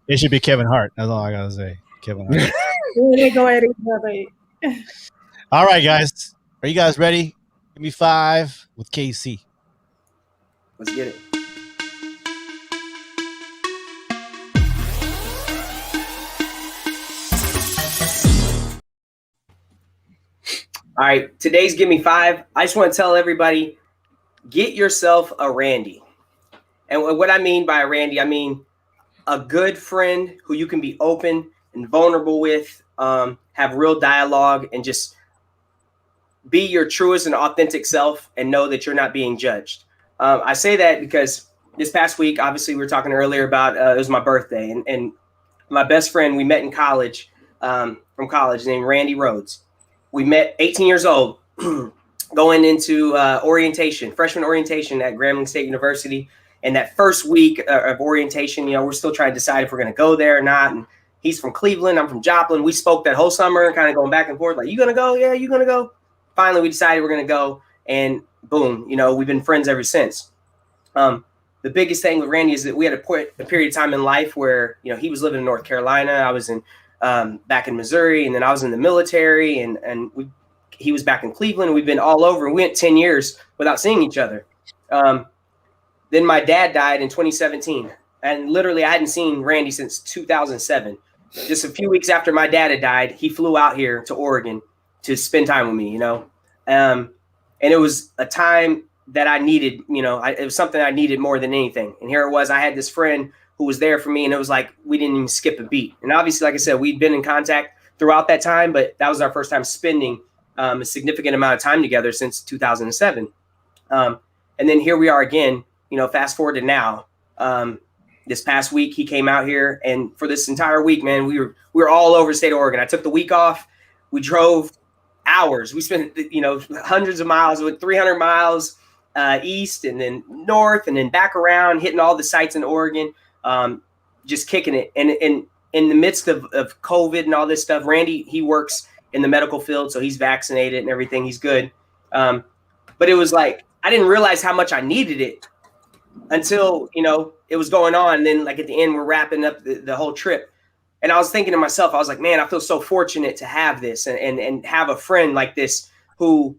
It should be Kevin Hart. That's all I gotta say. Kevin Hart. Go ahead. All right, guys. Are you guys ready? Give me 5 with KC. Let's get it. All right, today's Give Me 5. I just want to tell everybody, get yourself a Randy. And what I mean by a Randy, I mean a good friend who you can be open and vulnerable with, have real dialogue, and just be your truest and authentic self and know that you're not being judged. I say that because this past week, obviously, we were talking earlier about it was my birthday, and my best friend, we met in college, from college, named Randy Rhodes. We met 18 years old, going into orientation, freshman orientation at Grambling State University. And that first week of orientation, you know, we're still trying to decide if we're going to go there or not. And he's from Cleveland. I'm from Joplin. We spoke that whole summer, kind of going back and forth, like, you going to go? Yeah, you going to go? Finally, we decided we're going to go. And boom, you know, we've been friends ever since. The biggest thing with Randy is that we had a period of time in life where, you know, he was living in North Carolina. I was in back in Missouri, and then I was in the military, and he was back in Cleveland. We've been all over, and we went 10 years without seeing each other. Then my dad died in 2017, and literally I hadn't seen Randy since 2007. Just a few weeks after my dad had died, he flew out here to Oregon to spend time with me, you know. And it was a time that I needed, you know, it was something I needed more than anything. And here it was, I had this friend who was there for me, and it was like we didn't even skip a beat. And obviously, like I said, we'd been in contact throughout that time, but that was our first time spending a significant amount of time together since 2007. And then here we are again, you know, fast forward to now. This past week, he came out here, and for this entire week, man, we were all over the state of Oregon. I took the week off. We drove hours. We spent, you know, hundreds of miles, with 300 miles east and then north and then back around, hitting all the sites in Oregon, just kicking it. And in the midst of COVID and all this stuff, Randy, he works in the medical field, so he's vaccinated and everything. He's good. But it was like, I didn't realize how much I needed it until, you know, it was going on. And then like at the end, we're wrapping up the whole trip. And I was thinking to myself, I was like, man, I feel so fortunate to have this and have a friend like this who,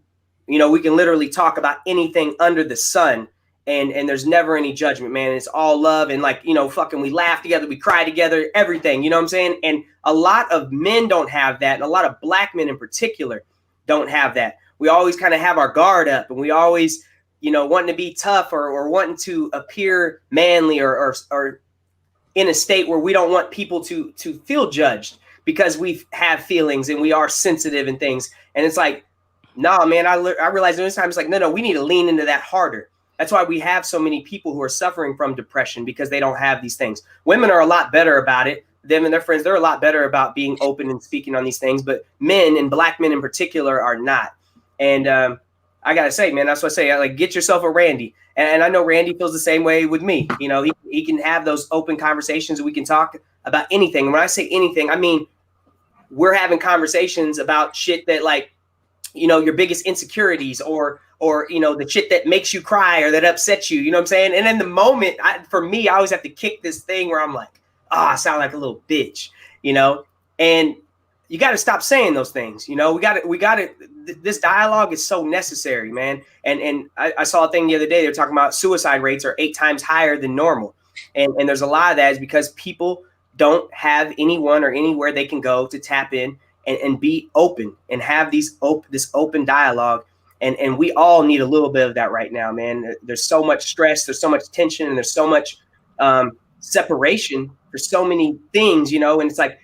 you know, we can literally talk about anything under the sun, and there's never any judgment, man. It's all love, and like, you know, fucking we laugh together, we cry together, everything, you know what I'm saying? And a lot of men don't have that, and a lot of black men in particular don't have that. We always kind of have our guard up, and we always, you know, wanting to be tough or wanting to appear manly or in a state where we don't want people to feel judged because we have feelings and we are sensitive and things. And it's like, nah, man, I realized this time, it's like, no, we need to lean into that harder. That's why we have so many people who are suffering from depression, because they don't have these things. Women are a lot better about it. Them and their friends, they're a lot better about being open and speaking on these things. But men, and black men in particular, are not. And I got to say, man, that's what I say. Like, get yourself a Randy. And I know Randy feels the same way with me. You know, he can have those open conversations, and we can talk about anything. And when I say anything, I mean, we're having conversations about shit that, like, you know, your biggest insecurities or, you know, the shit that makes you cry or that upsets you, you know what I'm saying? And in the moment, for me, I always have to kick this thing where I'm like, I sound like a little bitch, you know? And you got to stop saying those things. You know, we got to, this dialogue is so necessary, man. And I saw a thing the other day, they were talking about suicide rates are 8 times higher than normal. And there's a lot of that is because people don't have anyone or anywhere they can go to tap in and be open and have this open dialogue. And we all need a little bit of that right now, man. There's so much stress, there's so much tension, and there's so much separation for so many things, you know. And it's like,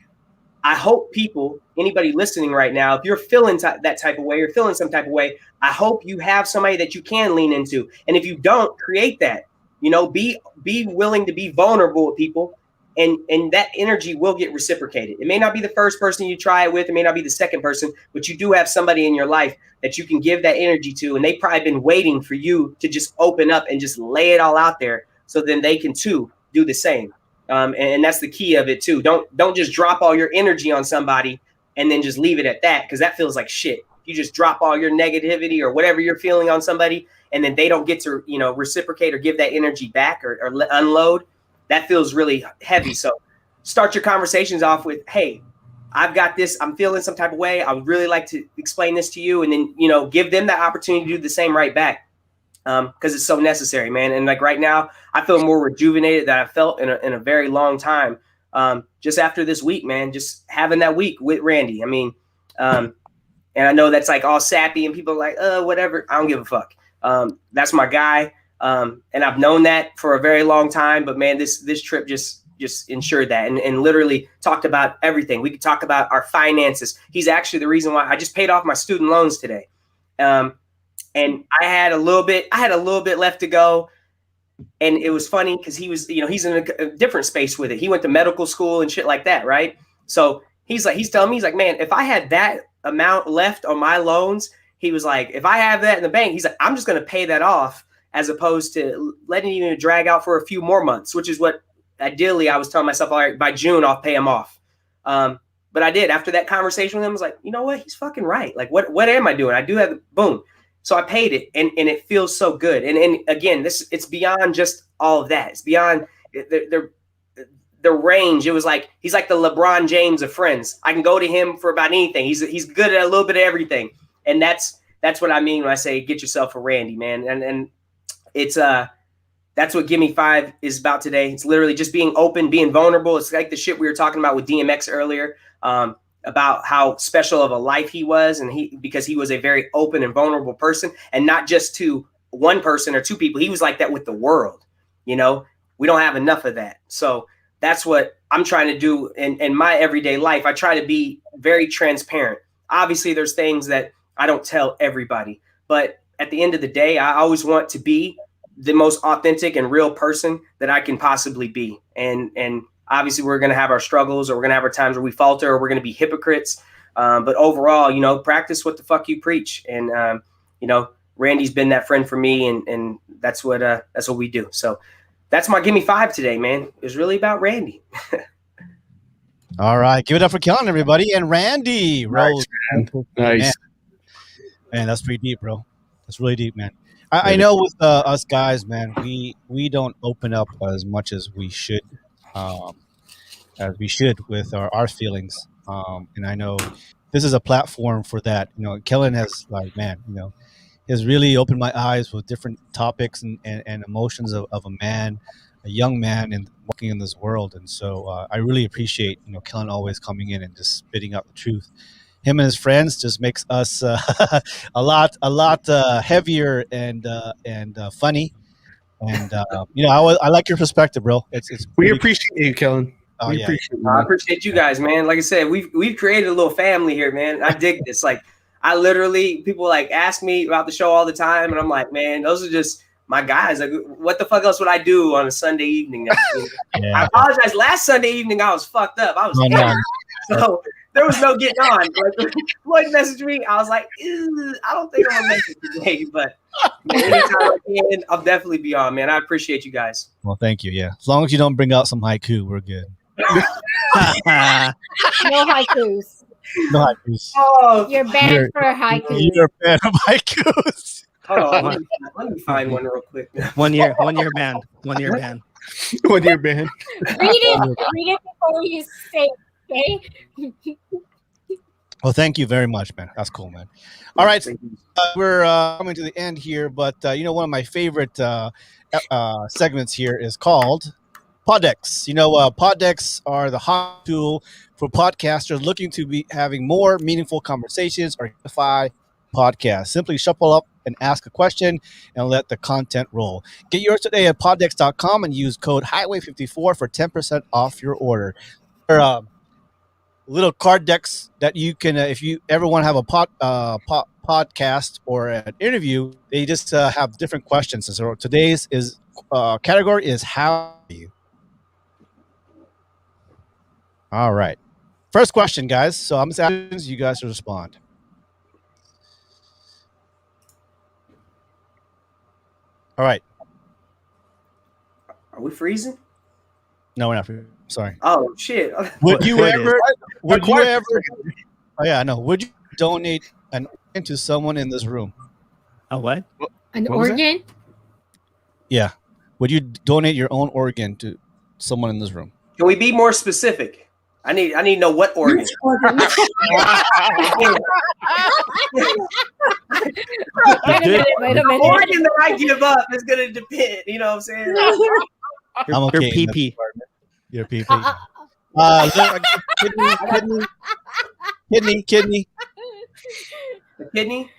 I hope people, anybody listening right now, if you're feeling that type of way or feeling some type of way, I hope you have somebody that you can lean into. And if you don't, create that, you know, be willing to be vulnerable with people. And that energy will get reciprocated. It may not be the first person you try it with. It may not be the second person, but you do have somebody in your life that you can give that energy to. And they've probably been waiting for you to just open up and just lay it all out there, so then they can too do the same. And that's the key of it too. Don't just drop all your energy on somebody and then just leave it at that, because that feels like shit. You just drop all your negativity or whatever you're feeling on somebody, and then they don't get to, you know, reciprocate or give that energy back or unload. That feels really heavy. So start your conversations off with, hey, I've got this. I'm feeling some type of way. I would really like to explain this to you. And then, you know, give them that opportunity to do the same right back. Because it's so necessary, man. And like right now, I feel more rejuvenated than I felt in a very long time. Just after this week, man, just having that week with Randy. I mean, and I know that's like all sappy and people are like, whatever. I don't give a fuck. That's my guy. And I've known that for a very long time, but man, this trip just ensured that and literally talked about everything. We could talk about our finances. He's actually the reason why I just paid off my student loans today. And I had a little bit left to go. And it was funny because he was, you know, he's in a different space with it. He went to medical school and shit like that. Right. So he's telling me, he's like, man, if I had that amount left on my loans, he was like, if I have that in the bank, he's like, I'm just going to pay that off. as opposed to letting it even drag out for a few more months, which is what ideally I was telling myself, all right, by June, I'll pay him off. But I did. After that conversation with him, I was like, you know what? He's fucking right. Like, what am I doing? I do have, boom. So I paid it, and it feels so good. And again, it's beyond just all of that. It's beyond the range. It was like, he's like the LeBron James of friends. I can go to him for about anything. He's good at a little bit of everything. And that's what I mean when I say get yourself a Randy, man. And it's that's what Give Me 5 is about today. It's literally just being open, being vulnerable. It's like the shit we were talking about with DMX earlier, about how special of a life he was, and because he was a very open and vulnerable person, and not just to one person or two people. He was like that with the world. You know, we don't have enough of that. So that's what I'm trying to do in my everyday life. I try to be very transparent. Obviously, there's things that I don't tell everybody, but at the end of the day, I always want to be the most authentic and real person that I can possibly be. And obviously we're going to have our struggles, or we're going to have our times where we falter, or we're going to be hypocrites. But overall, you know, practice what the fuck you preach. And, you know, Randy's been that friend for me, and that's what we do. So that's my Give Me 5 today, man. It was really about Randy. All right. Give it up for Kellen, everybody. And Randy. Nice, man. Nice. Man, that's pretty deep, bro. That's really deep, man. I know with us guys, man, we don't open up as much as we should with our feelings. And I know this is a platform for that. You know, Kellen has, like, man, you know, has really opened my eyes with different topics and emotions of a man, a young man, and walking in this world. And so I really appreciate, you know, Kellen always coming in and just spitting out the truth. Him and his friends just makes us a lot heavier and funny. And you know, I like your perspective, bro. We appreciate you, Kellen. Oh, yeah. I appreciate you guys, man. Like I said, we've created a little family here, man. I dig this. Like, I literally, people like ask me about the show all the time, and I'm like, man, those are just my guys. Like, what the fuck else would I do on a Sunday evening? Yeah. I apologize. Last Sunday evening, I was fucked up. I was so there was no getting on. Like, Floyd messaged me. I was like, I don't think I'm gonna make it today, but man, anytime I can, I'll definitely be on, man. I appreciate you guys. Well, thank you. Yeah, as long as you don't bring out some haiku, we're good. No haikus. No haikus. Oh, you're banned for haikus. You're banned of haikus. Hold on, let me find one real quick. 1 year ban. 1 year ban. 1 year ban. Read it before you say it. Okay. Well, thank you very much, man. That's cool, man. All right, we're coming to the end here, but you know, one of my favorite segments here is called Pod Decks. You know, Pod Decks are the hot tool for podcasters looking to be having more meaningful conversations or unify podcasts. Simply shuffle up and ask a question and let the content roll. Get yours today at poddex.com and use code HWY54 for 10% off your order. Little card decks that you can, if you ever want to have a podcast or an interview, they just have different questions. And so today's category is how are you? All right. First question, guys. So I'm just asking you guys to respond. All right. Are we freezing? No, we're not freezing. Sorry. Oh shit! Would you ever? Would you ever? Oh yeah, no. Would you donate an organ to someone in this room? A what? An organ? Yeah. Would you donate your own organ to someone in this room? Can we be more specific? I need to know what organ. Wait a minute. The organ that I give up is going to depend. You know what I'm saying? I'm okay. Your PP. Your PP. Kidney. The kidney?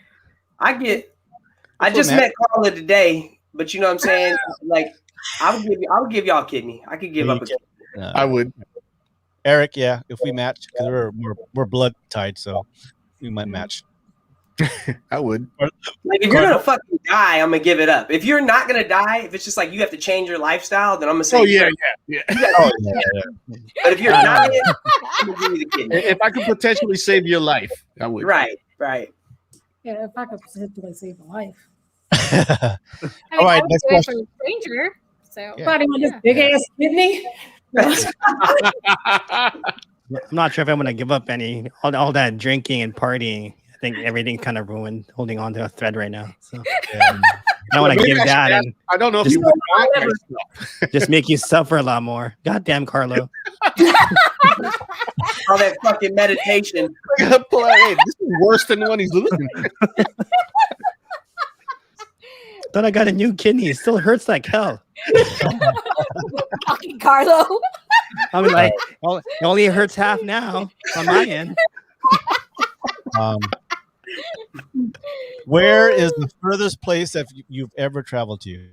I just met Carla today, but you know what I'm saying? Like, I would give y'all a kidney. I could give up a kidney. I would. Eric, yeah, if we match, because we're blood tied, so we might match. I would. Like, if you're gonna fucking die, I'm gonna give it up. If you're not gonna die, if it's just like you have to change your lifestyle, then I'm gonna say, oh yeah. But if you're not, I'm gonna give you the kidney. If I could potentially save your life, I would. Right. Yeah, if I could potentially save a life. I mean, All right, I would next do it for question. a stranger. So, Body with this big ass kidney. I'm not sure if I'm gonna give up all that drinking and partying. I think everything kind of ruined holding on to a thread right now. So I don't want to give that and I don't know if just, you would just make you suffer a lot more. Goddamn, Carlo. All that fucking meditation. Hey, this is worse than the one he's losing. Thought I got a new kidney. It still hurts like hell. Fucking Carlo. I mean, like, it only hurts half now on my end. Where is the furthest place that you've ever traveled to?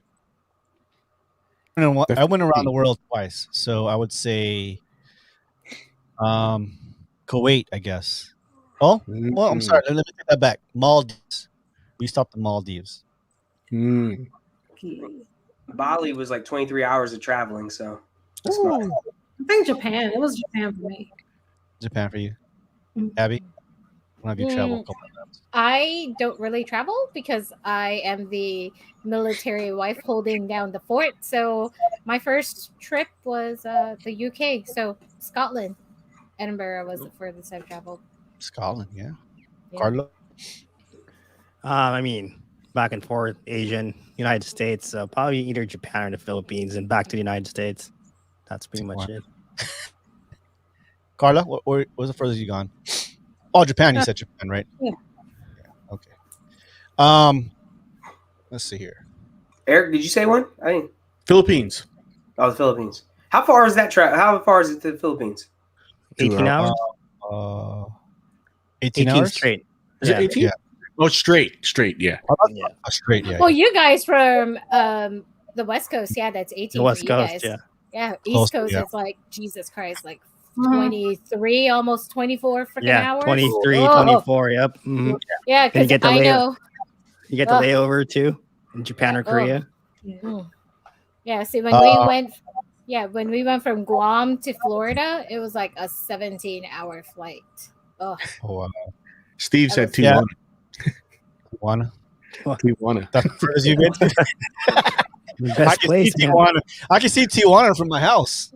I went around the world twice, so I would say Kuwait, I guess. Oh, well, I'm sorry. Let me take that back. Maldives. We stopped at Maldives. Bali was like 23 hours of traveling, so. I think Japan. It was Japan for me. Japan for you, Abby. When have you traveled? A couple of times? I don't really travel because I am the military wife holding down the fort. So my first trip was the UK. So Scotland, Edinburgh was the furthest I've traveled. Scotland, yeah. Carlo. I mean, back and forth, Asian, United States, probably either Japan or the Philippines, and back to the United States. That's pretty much it. Carla, where was the furthest you gone? Oh, Japan. You said Japan, right? Yeah. Okay. Let's see here. Eric, did you say one? I mean, Philippines. Oh, the Philippines. How far is that travel? How far is it to the Philippines? 18 hours. 18 hours straight. Is it 18? Yeah. Oh, straight, yeah. Straight, yeah. Well, you guys from the West Coast, yeah, that's 18 The West for you Coast, guys. yeah. East Close, Coast yeah. is like, Jesus Christ, like 23, almost 24 freaking hours. 23, Oh. 24, yep. Mm-hmm. Yeah, And you because get the I know. You get the layover too in Japan or Korea. Yeah, see, when we went from Guam to Florida, it was like a 17-hour flight. Oh, wow. Steve said Yeah. Tijuana. That's the furthest you get to. Best place, man. I can see Tijuana from my house.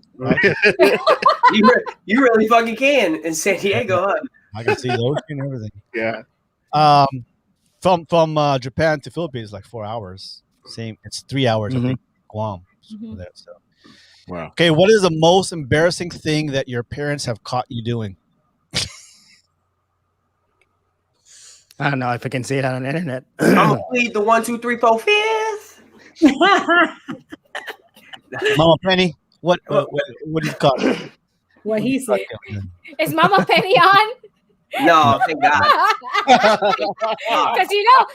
You really fucking can in San Diego, huh? I can see the ocean and everything. Yeah. From Japan to Philippines, like 4 hours. Same. It's 3 hours. I think. Guam. There, so. Wow. Okay. What is the most embarrassing thing that your parents have caught you doing? I don't know if I can see it on the internet. I'm gonna plead the 1, 2, 3, 4, 5th. Mama Penny, what do you call it? What he said. is Mama Penny on? No, thank God. Because you know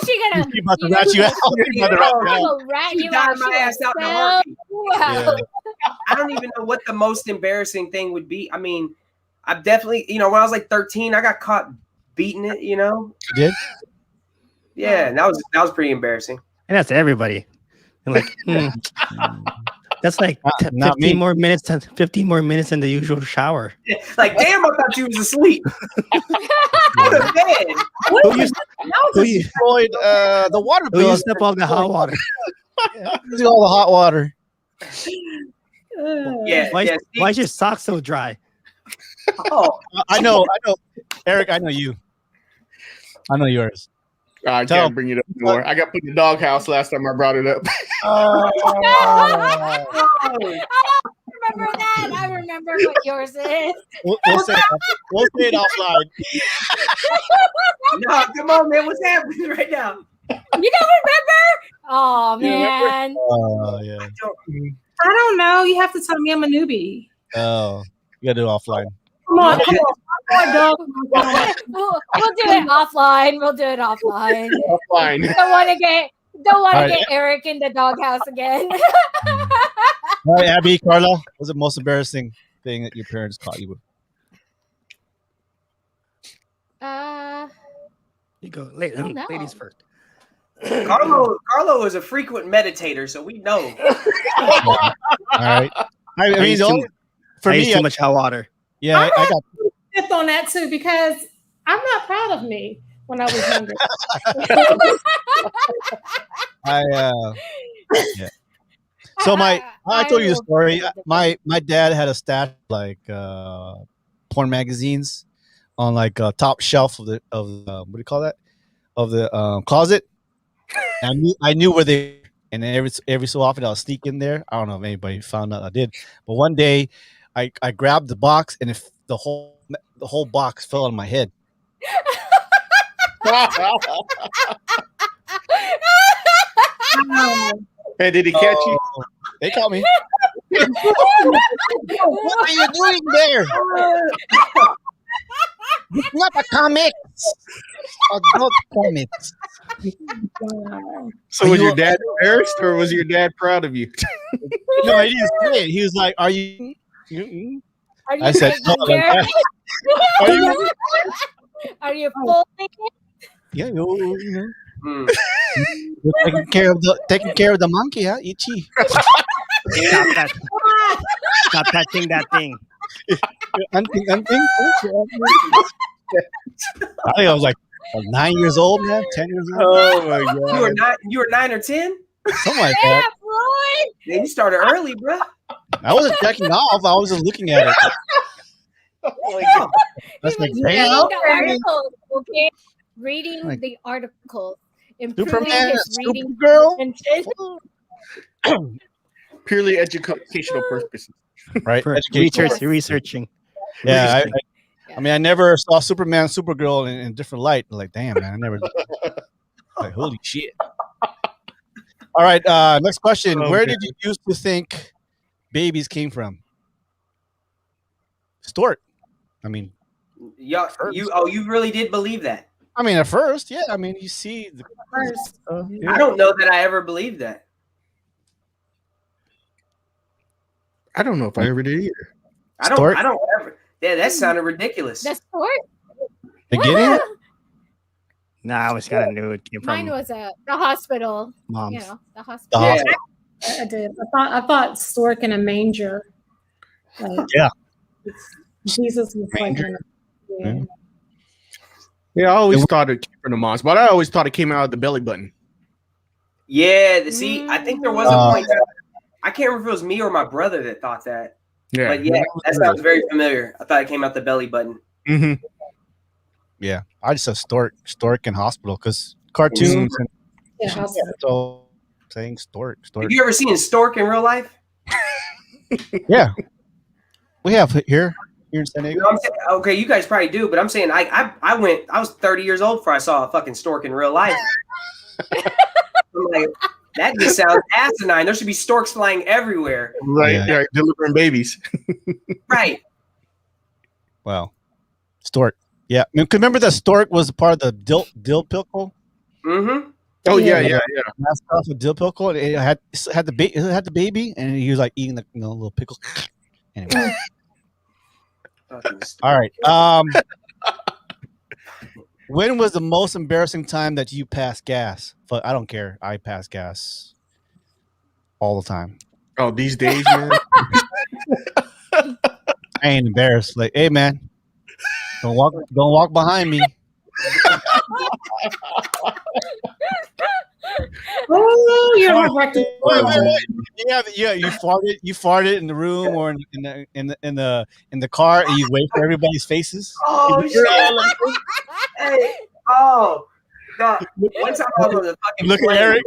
she gonna. She about to rat you out. She about to rat you out. Rat She you got out. my She ass out in a will heartbeat. sell you out. I don't even know what the most embarrassing thing would be. I mean, I've definitely, when I was like 13, I got caught beating it, You did? Yeah, and that was pretty embarrassing. And that's everybody. And like, that's like 15 more minutes than the usual shower. Like, damn, I thought you was asleep. Go to bed. Who you destroyed the water Who bill? used up all the hot water? Using all the hot water. Yeah. Why is your sock so dry? Oh, I know. Eric, I know you. I know yours. I can't bring it up anymore. I got put in the doghouse last time I brought it up. Remember that? I remember what yours is. We'll say it offline. No, come on, man. What's happening right now? You don't remember? Oh man. Oh yeah. I don't know. You have to tell me I'm a newbie. Oh, you gotta do it offline. Come on, dog. We'll do it offline. We'll do it offline. Offline. Don't want to All right. get Eric in the doghouse again. All right, Abby, Carla, what was the most embarrassing thing that your parents caught you with? You go, no. ladies first. Carlo is a frequent meditator, so we know. All right. I mean, I use too much hot water. Yeah, I got Fifth on that too because I'm not proud of me when I was younger. Yeah. So I told you the story. My dad had a stash like porn magazines on like top shelf of the what do you call that, of the closet. And I knew where they were. And then every so often I'll sneak in there. I don't know if anybody found out I did, but one day I grabbed the box and the whole box fell on my head. Hey, did he catch you? They caught me. What are you doing there? It's not a comic. Adult comics. So was your dad embarrassed, or was your dad proud of you? No, he didn't say it. He was like, "Are you?" I said, "No." Are you full naked? Yeah, you know. You're taking care of the monkey, huh? Itchy. Stop touching that thing. Hunting. I think I was like 9 years old, man. 10 years old. Oh my god! You were 9 or 10? Something like that. Man, you started early, bro. I wasn't checking off. I was just looking at it. That's like, Reading damn. the articles, okay? Reading the articles. Improving his reading comprehension. Purely educational purposes, right? Researching. Yeah, I mean, I never saw Superman, Supergirl in a different light. Like, damn, man, I never. Like, holy shit! All right, next question. Okay. Where did you used to think babies came from? Stork. I mean, you really did believe that? I mean, at first, yeah. I mean, you see the first. Yeah. I don't know that I ever believed that. I don't know if I ever did either. I don't ever. Yeah, that sounded ridiculous. The stork? Beginning? Nah, I was kind of new. It came from Mine was the hospital. Moms. You know, the hospital. Yeah. I did. I thought stork in a manger. Yeah. Jesus was like, Yeah, I always thought it came from the moms, but I always thought it came out of the belly button. Yeah, see, I think there was a point. I can't remember if it was me or my brother that thought that. Yeah, but yeah, that sounds very familiar. I thought it came out the belly button. Mm-hmm. Yeah, I just said stork in hospital because cartoons and so saying stork. Have you ever seen a stork in real life? Yeah, we have here in San Diego. No, okay, you guys probably do, but I'm saying I was 30 years old before I saw a fucking stork in real life. I'm like, that just sounds asinine. There should be storks flying everywhere. Right, right, delivering babies. Right. Wow, stork. Yeah, I mean, remember that stork was part of the dill pickle. Mm-hmm. Oh yeah. That's off of dill pickle. It had the baby, and he was like eating the little pickle. Anyway. All right. When was the most embarrassing time that you passed gas? I don't care. I pass gas all the time. Oh, these days, man. I ain't embarrassed. Like, hey, man, don't walk behind me. Oh, you don't have to. Yeah, you farted in the room or in the car, and you wait for everybody's faces. Oh shit! Hey, oh, God. One time I was on the fucking look plane. at Eric.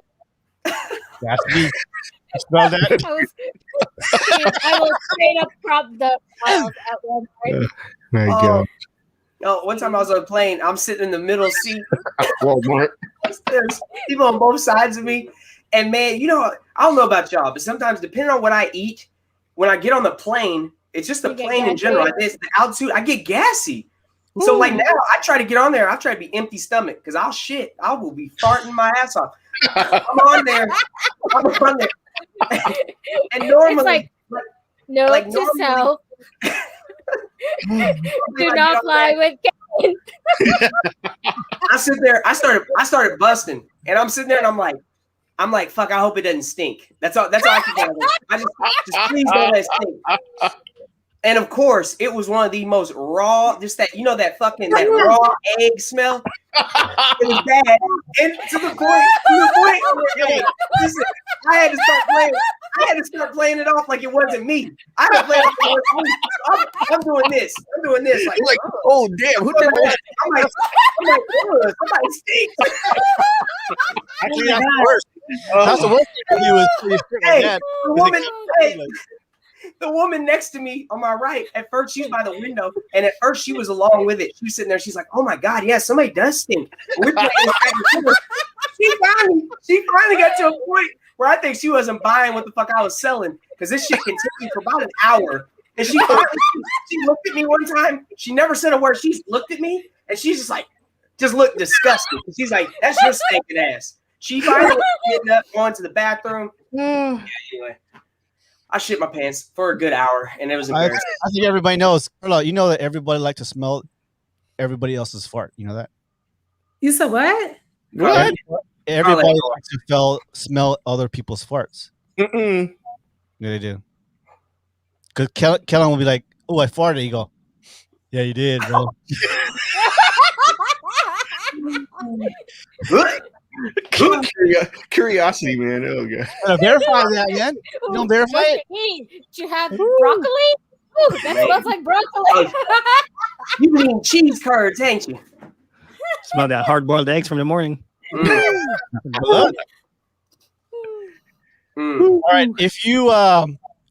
That's me. You smell that? I was straight up prop the at one point. There you go. No, one time I was on a plane. I'm sitting in the middle seat. Walmart. There's people on both sides of me. And man, you know, I don't know about y'all, but sometimes depending on what I eat, when I get on the plane, it's just the plane in general. The altitude, I get gassy. Ooh. So like now I try to get on there. I try to be empty stomach because I'll shit. I will be farting my ass off. I'm on there. And normally, it's to self. Do not fly with Kevin. I sit there. I started busting, and I'm sitting there, and I'm like, fuck. I hope it doesn't stink. That's all I can do. I just please don't let it stink. And of course, it was one of the most raw, just that, that fucking, that raw egg smell. It was bad. And to the point where, hey, listen, I had to start playing it off like it wasn't me. I had to play it like it wasn't me. I'm doing this. Like oh damn, who did that? I'm like, somebody stinks. Actually, that's the worst. That's the worst thing to do is hey, the woman next to me on my right, at first she's by the window, and at first she was along with it. She was sitting there, she's like, oh my God, yeah, somebody does stink. She finally got to a point where I think she wasn't buying what the fuck I was selling, because this shit continued for about an hour. And she looked at me one time. She never said a word. She looked at me, and she's just looked disgusted. She's like, that's your stinking ass. She finally getting up, going to the bathroom. Yeah, anyway. I shit my pants for a good hour, and it was embarrassing. I think everybody knows. You know that everybody likes to smell everybody else's fart. You know that? You said what? What? Everybody likes to smell other people's farts. Yeah, they do. Because Kellen will be like, oh, I farted. You go, yeah, you did, bro. Curiosity, man. Oh god. Verify that, man. You don't verify it? Did you have broccoli? Ooh, that smells like broccoli. You eating cheese curds, ain't you? Smell that hard-boiled eggs from the morning. All right. If you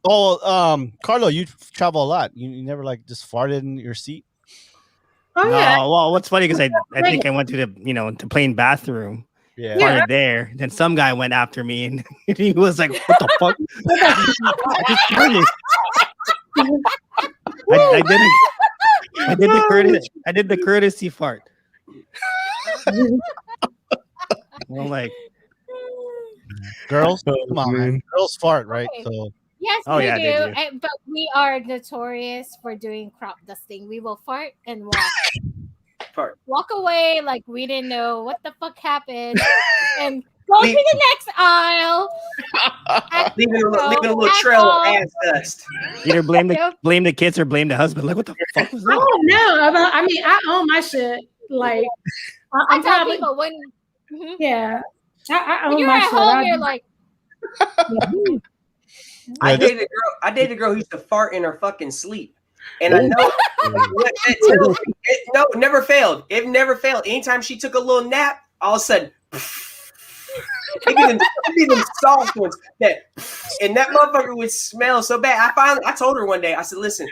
Carlo, you travel a lot. You never just farted in your seat? Oh yeah. Well, what's funny because I think I went to the plane bathroom. Yeah. Farted there. Then some guy went after me and he was like, "What the fuck?" I did the courtesy fart. Well, like, girls, come on, man. Girls fart, right? Okay. So yes, Oh, we yeah, do. they do. But we are notorious for doing crop dusting. We will fart and walk away like we didn't know what the fuck happened, and go to the next aisle. Leaving a little trail of ass dust. Either blame the kids or blame the husband. Like, what the fuck was that? Oh no! I mean, I own my shit. Like, I tell people when, yeah, I when own you're my at shit. home, you're like, I dated a girl who used to fart in her fucking sleep. And I know it never failed. It never failed. Anytime she took a little nap, all of a sudden, it'd be them soft ones and that motherfucker would smell so bad. I told her one day, I said, listen,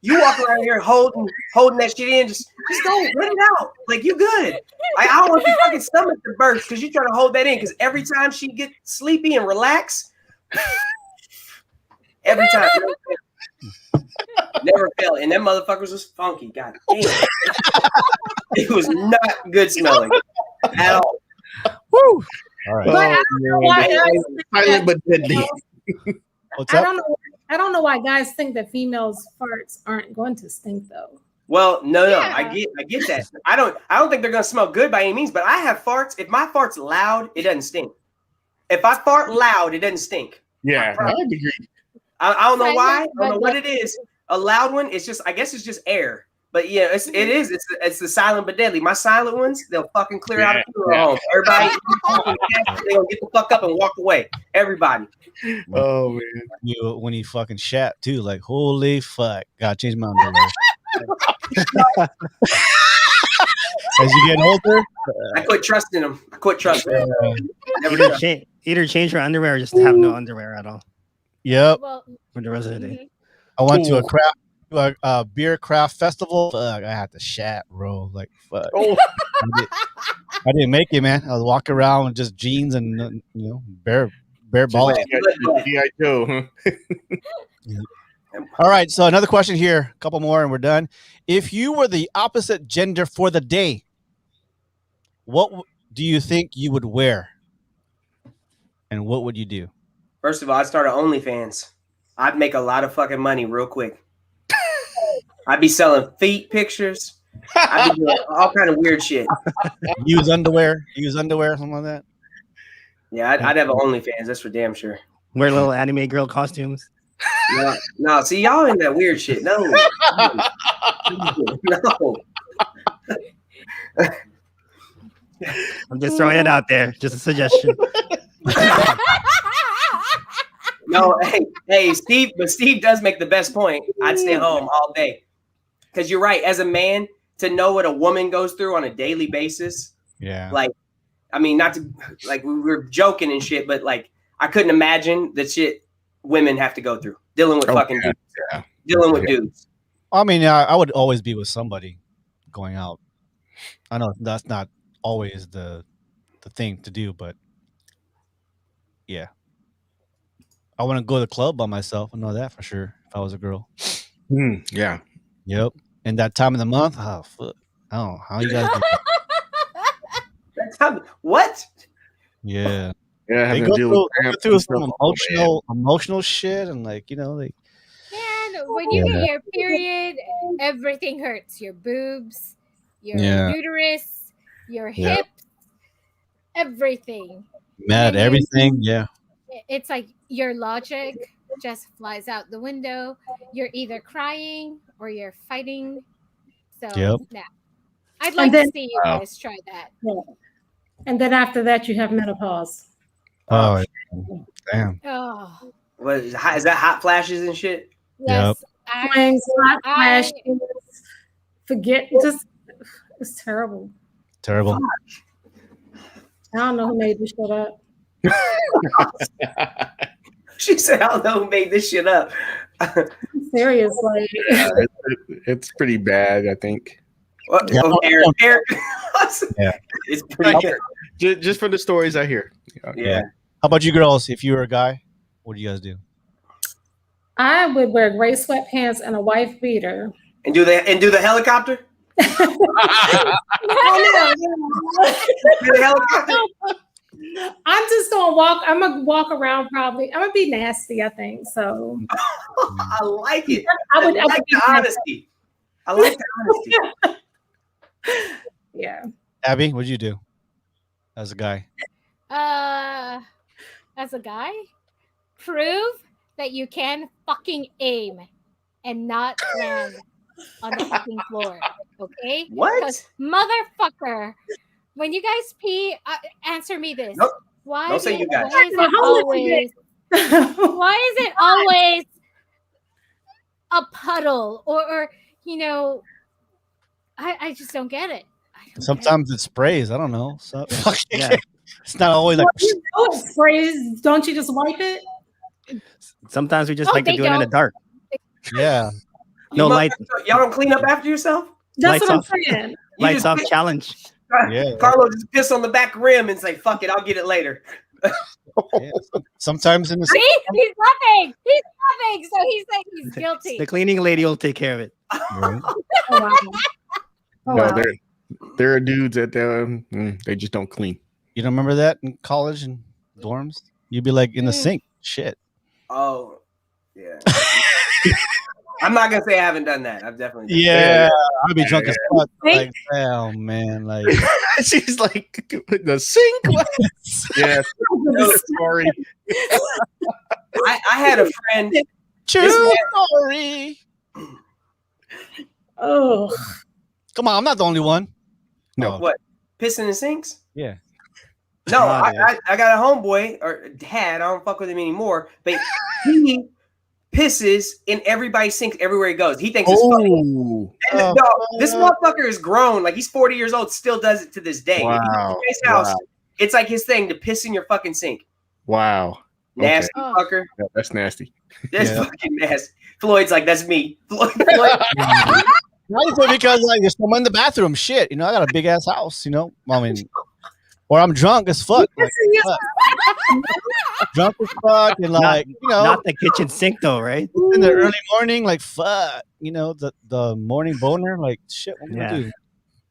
you walk around here holding that shit in, just go let it out. Like, you good. I don't want your fucking stomach to burst because you trying to hold that in, because every time she get sleepy and relax, every time. Never failed. And that motherfuckers was funky. God damn. It was not good smelling at all. Woo. All right. But I don't know why silent but deadly. What's up? I don't know why guys think that females' farts aren't going to stink though. Well, no, I get that. I don't think they're gonna smell good by any means, but I have farts. If my fart's loud, it doesn't stink. If I fart loud, it doesn't stink. Yeah, I agree. I don't know why. I don't know what it is. A loud one, I guess it's just air. But yeah, it's the silent but deadly. My silent ones, they'll fucking clear out of the home. Everybody, they gonna get the fuck up and walk away. Everybody. Oh man, when he fucking shat too, like holy fuck, gotta change my underwear. As you get older, I quit trusting him. Either change your underwear or just have no underwear at all. Yep. For the rest of the day. I went to a beer craft festival. Fuck, I had to shat, bro. Like, fuck. Oh. I didn't make it, man. I was walking around with just jeans and bare balls. G.I. Joe. All right, so another question here, a couple more, and we're done. If you were the opposite gender for the day, what do you think you would wear, and what would you do? First of all, I'd start an OnlyFans. I'd make a lot of fucking money real quick. I'd be selling feet pictures. I'd be doing all kind of weird shit. Use underwear, something like that. Yeah, I'd have an OnlyFans. That's for damn sure. Wear little anime girl costumes. No, see, y'all in that weird shit. No. No. I'm just throwing it out there. Just a suggestion. No, hey, Steve, but Steve does make the best point. I'd stay home all day. Because you're right, as a man, to know what a woman goes through on a daily basis. Yeah. Like, I mean, not to, like, we were joking and shit, but like, I couldn't imagine the shit women have to go through dealing with fucking dudes. Yeah. Dealing with dudes. I mean, I would always be with somebody going out. I know that's not always the thing to do, but yeah. I wouldn't go to the club by myself. I know that for sure. If I was a girl. Yeah. Yep. And that time of the month, oh fuck. I don't know how you guys do that. What? Yeah. Yeah, They having to deal with go through some emotional shit and like, you know, like when you get your period, everything hurts. Your boobs, your uterus, your hips, everything. Mad everything, yeah. It's like your logic just flies out the window. You're either crying or you're fighting. So yeah. I'd like to see you guys try that. Yeah. And then after that, you have menopause. Oh, damn. Oh. What is that? Hot flashes and shit? Yes. Flames, hot flashes. Forget. It's terrible. Terrible. I don't know who made this shit up. She said, I don't know who made this shit up. Serious, like it's pretty bad, I think. Eric. Yeah. It's pretty good. Just from the stories I hear. Yeah. How about you girls? If you were a guy, what do you guys do? I would wear gray sweatpants and a wife beater. And do the helicopter? I'm just gonna walk. I'm gonna walk around. Probably, I'm gonna be nasty. I think so. I like it. I like the honesty. I like the honesty. Yeah. Abby, what'd you do as a guy? As a guy, prove that you can fucking aim and not land on the fucking floor. Okay? What? Because motherfucker, when you guys pee, answer me this. Nope. Why Don't say you guys. Why is it always a puddle or you know? I just don't get it. Sometimes it sprays. I don't know. So it's not always like. You know it sprays. Don't you just wipe it? Sometimes we just like to do it in the dark. Yeah. No light. Y'all don't clean up after yourself? That's what I'm saying. Lights off challenge. Yeah. Carlo just piss on the back rim and say, fuck it, I'll get it later. Yeah. Sometimes in the See? He's laughing. He's laughing. So he's saying he's guilty. The cleaning lady will take care of it. Right. No, there are dudes that they just don't clean. You don't remember that in college and dorms? You'd be like in the sink. Shit. Oh, yeah. I'm not gonna say I haven't done that. I've definitely done that. I'd be drunk as fuck. Like, oh man, like she's like the sink. Yeah, sorry. I had a friend. True story. Oh, come on! I'm not the only one. No, what? Pissing in sinks? Yeah. No, I got a homeboy or dad. I don't fuck with him anymore. But he pisses in everybody's sink everywhere he goes. He thinks it's funny. And this motherfucker is grown. Like he's 40 years old, still does it to this day. Wow. His house, it's like his thing to piss in your fucking sink. Wow. Nasty fucker. Yeah, that's nasty. That's fucking nasty. Floyd's like, that's me. Floyd. Because like there's someone in the bathroom. Shit, you know, I got a big ass house. You know, I mean, or I'm drunk as fuck. Like, drunk as fuck, and like not the kitchen sink though, right? In the early morning, like fuck, you know, the morning boner, like shit. What am I gonna do?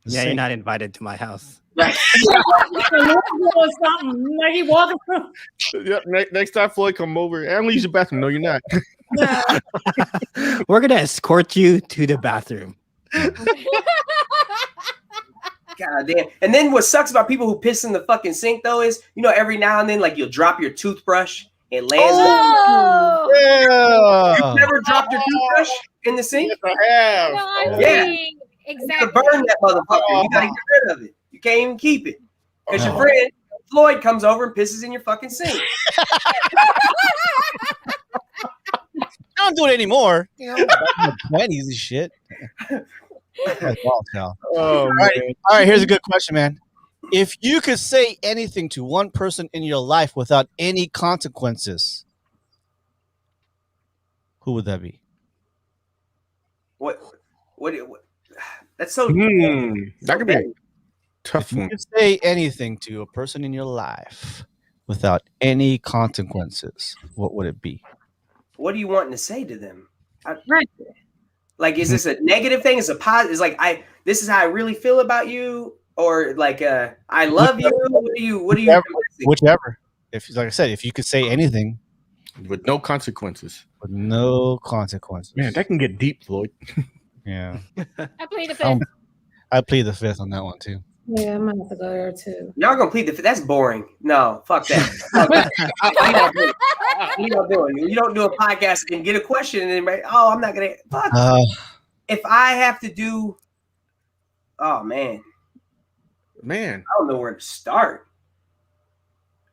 Yeah, you're not invited to my house. Like he walking through. Yeah, next time Floyd come over, I'm gonna use the bathroom. No, you're not. We're gonna escort you to the bathroom. God damn. And then what sucks about people who piss in the fucking sink though is, you know, every now and then like you'll drop your toothbrush It lands. Oh, Yeah. You never dropped your toothbrush in the sink? Yes, I have. no, I'm Yeah. saying You exactly. gotta burn that motherfucker. You gotta get rid of it. You can't even keep it because your Oh. friend Floyd comes over and pisses in your fucking sink. I don't do it anymore. You know, back in the 20s and shit. That's wild, Cal. Oh, All right, here's a good question, man. If you could say anything to one person in your life without any consequences, who would that be? What that's so that could be a tough If you one. could say anything to a person in your life without any consequences, what would it be? what are you wanting to say to them? Right. Like, is this a negative thing? Is a positive? Is like this is how I really feel about you, or like I love you? What do you? Whichever. If, like I said, if you could say anything with no consequences. With no consequences. Man, that can get deep, Floyd. Yeah. I plead the fifth. I plead the fifth on that one too. Yeah, I'm gonna have to go there too. Y'all gonna plead the fifth? That's boring. No, fuck that. Fuck that. What are you doing? You don't do a podcast and get a question and then I'm not gonna. Fuck. If I have to do, man, I don't know where to start.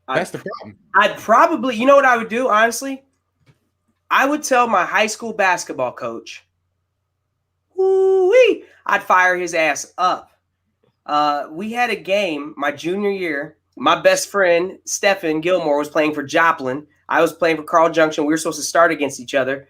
That's the problem. I'd probably, you know what I would do, honestly? I would tell my high school basketball coach, woo-wee, I'd fire his ass up. We had a game my junior year. My best friend, Stephen Gilmore, was playing for Joplin. I was playing for Carl Junction. We were supposed to start against each other.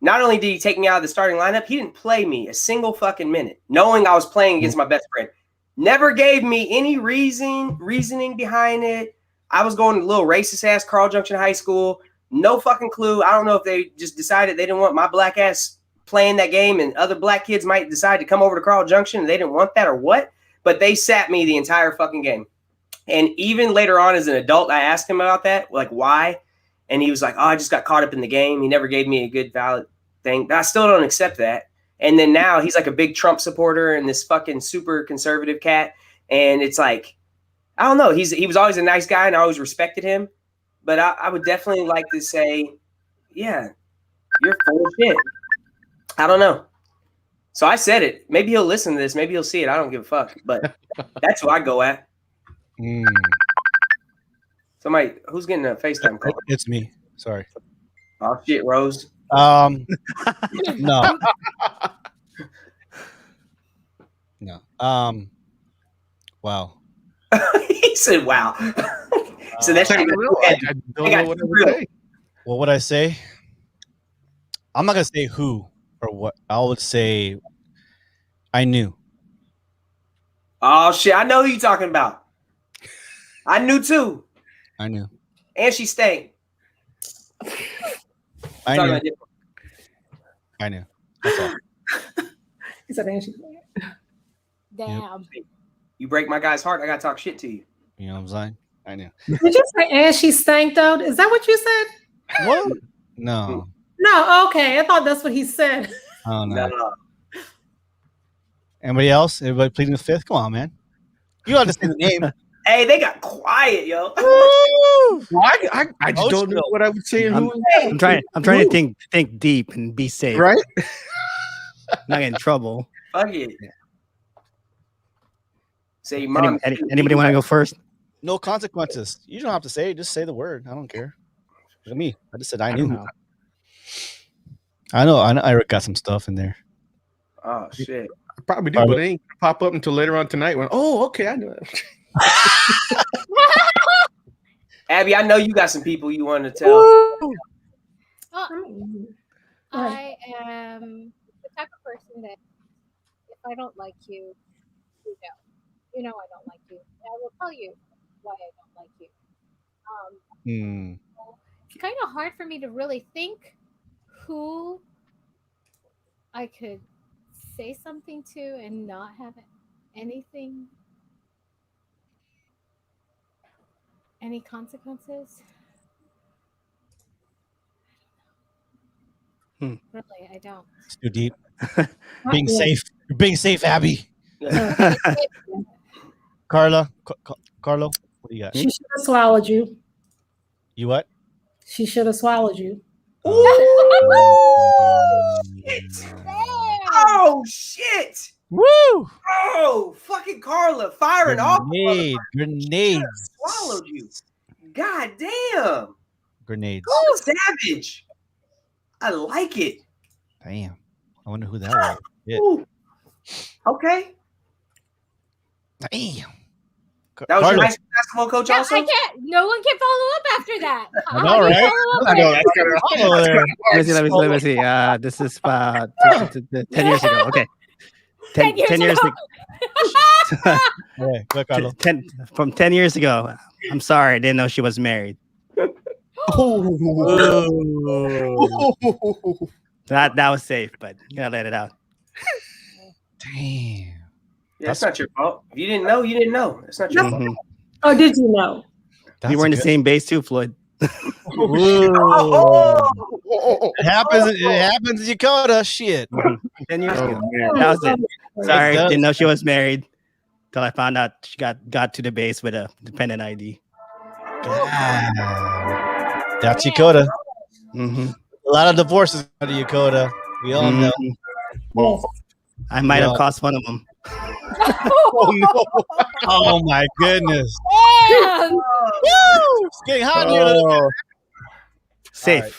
Not only did he take me out of the starting lineup, he didn't play me a single fucking minute, knowing I was playing against my best friend. Never gave me any reasoning behind it. I was going to a little racist-ass Carl Junction High School. No fucking clue. I don't know if they just decided they didn't want my black ass playing that game and other black kids might decide to come over to Carl Junction and they didn't want that or what. But they sat me the entire fucking game. And even later on as an adult, I asked him about that, like why? And he was like, I just got caught up in the game. He never gave me a good valid thing. But I still don't accept that. And then now he's like a big Trump supporter and this fucking super conservative cat. And it's like, I don't know. He was always a nice guy and I always respected him. But I would definitely like to say, yeah, you're full of shit. I don't know. So I said it. Maybe he'll listen to this. Maybe he'll see it. I don't give a fuck. But that's who I go at. Somebody, who's getting a FaceTime call? It's me. Sorry. Oh shit, Rose. No. No. Wow. He said, "Wow." So that's I don't know what I would say. What would I say? I'm not gonna say who or what. I would say I knew. Oh shit! I know who you're talking about. I knew too. I knew. And she stayed. I knew. I knew. That's all. He said, and she. Damn. You break my guy's heart. I gotta talk shit to you. You know what I'm saying? I knew. Did you say and she stank though? Is that what you said? What? No. No, okay. I thought that's what he said. Oh no. No. Anybody else? Everybody pleading the fifth? Come on, man. You don't have to say the name. Hey, they got quiet, yo. I just don't know what I would say. I'm trying to think deep and be safe. Right? Not get in trouble. Fuck it. Say, mom. Anybody want to go first? No consequences. You don't have to say it. Just say the word. I don't care. Look at me. I just said I knew. I know. I got some stuff in there. Oh shit. I probably do, but it ain't gonna pop up until later on tonight. When okay, I know that. Abby, I know you got some people you want to tell. I am the type of person that if I don't like you, you know I don't like you. I will tell you why I don't like you. It's kind of hard for me to really think who I could say something to and not have anything, any consequences. Really, I don't. It's too deep. Being safe. You're being safe, Abby. Carla, Carlo, what do you got? She should have swallowed you. You what? She should have swallowed you. Shit. Oh shit! Woo! Oh, fucking Carla firing off. Grenades. Swallowed you. God damn. Grenades. Oh, savage. I like it. Damn. I wonder who that was. Yeah. Okay. Damn. That was your high school basketball coach also? I can't. No one can follow up after that. I know, right? I know that's kind of hard. Let me see. This is 10 years ago. Okay. 10 years ago. Yeah, go, Carlo. From 10 years ago. I'm sorry. I didn't know she was married. That was safe, but you gotta let it out. Damn. Yeah, that's not your fault. If you didn't know, you didn't know. It's not your fault. Or did you know? We were in the same base too, Floyd. It happens in Dakota. Shit. 10 years ago. That was it. Sorry, didn't know she was married till I found out she got to the base with a dependent ID. That's Dakota. Mm-hmm. A lot of divorces out of Dakota. We all know. I might have cost one of them. Oh my goodness. Damn. Woo! It's getting hot here. Safe. Right.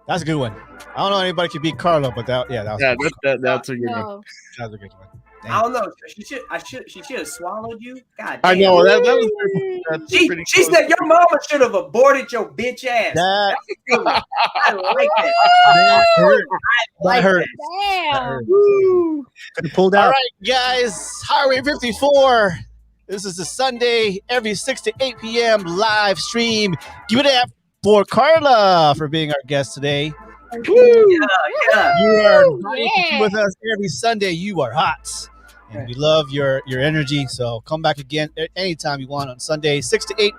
That's a good one. I don't know anybody could beat Carlo, but that's a good one. That was a good one. Damn. I don't know. She should have swallowed you. God damn. I know that was. She said your mama should have aborted your bitch ass. That I like that. That hurt. Damn. Could have pulled out. All right, guys. Highway 54. This is a Sunday, every 6 to 8 p.m. live stream. Give it up for Carla for being our guest today. Yeah. You are with us every Sunday. You are hot. And we love your energy. So come back again anytime you want on Sunday, 6 to 8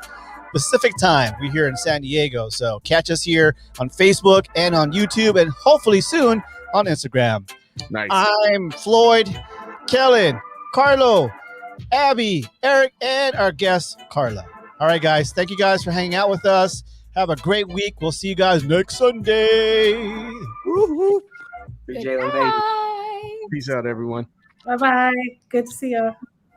Pacific time. We're here in San Diego. So catch us here on Facebook and on YouTube and hopefully soon on Instagram. Nice. I'm Floyd, Kellen, Carlo, Abby, Eric, and our guest, Carla. All right, guys. Thank you guys for hanging out with us. Have a great week. We'll see you guys next Sunday. Woo-hoo. Jalen, baby. Peace out, everyone. Bye-bye. Good to see you.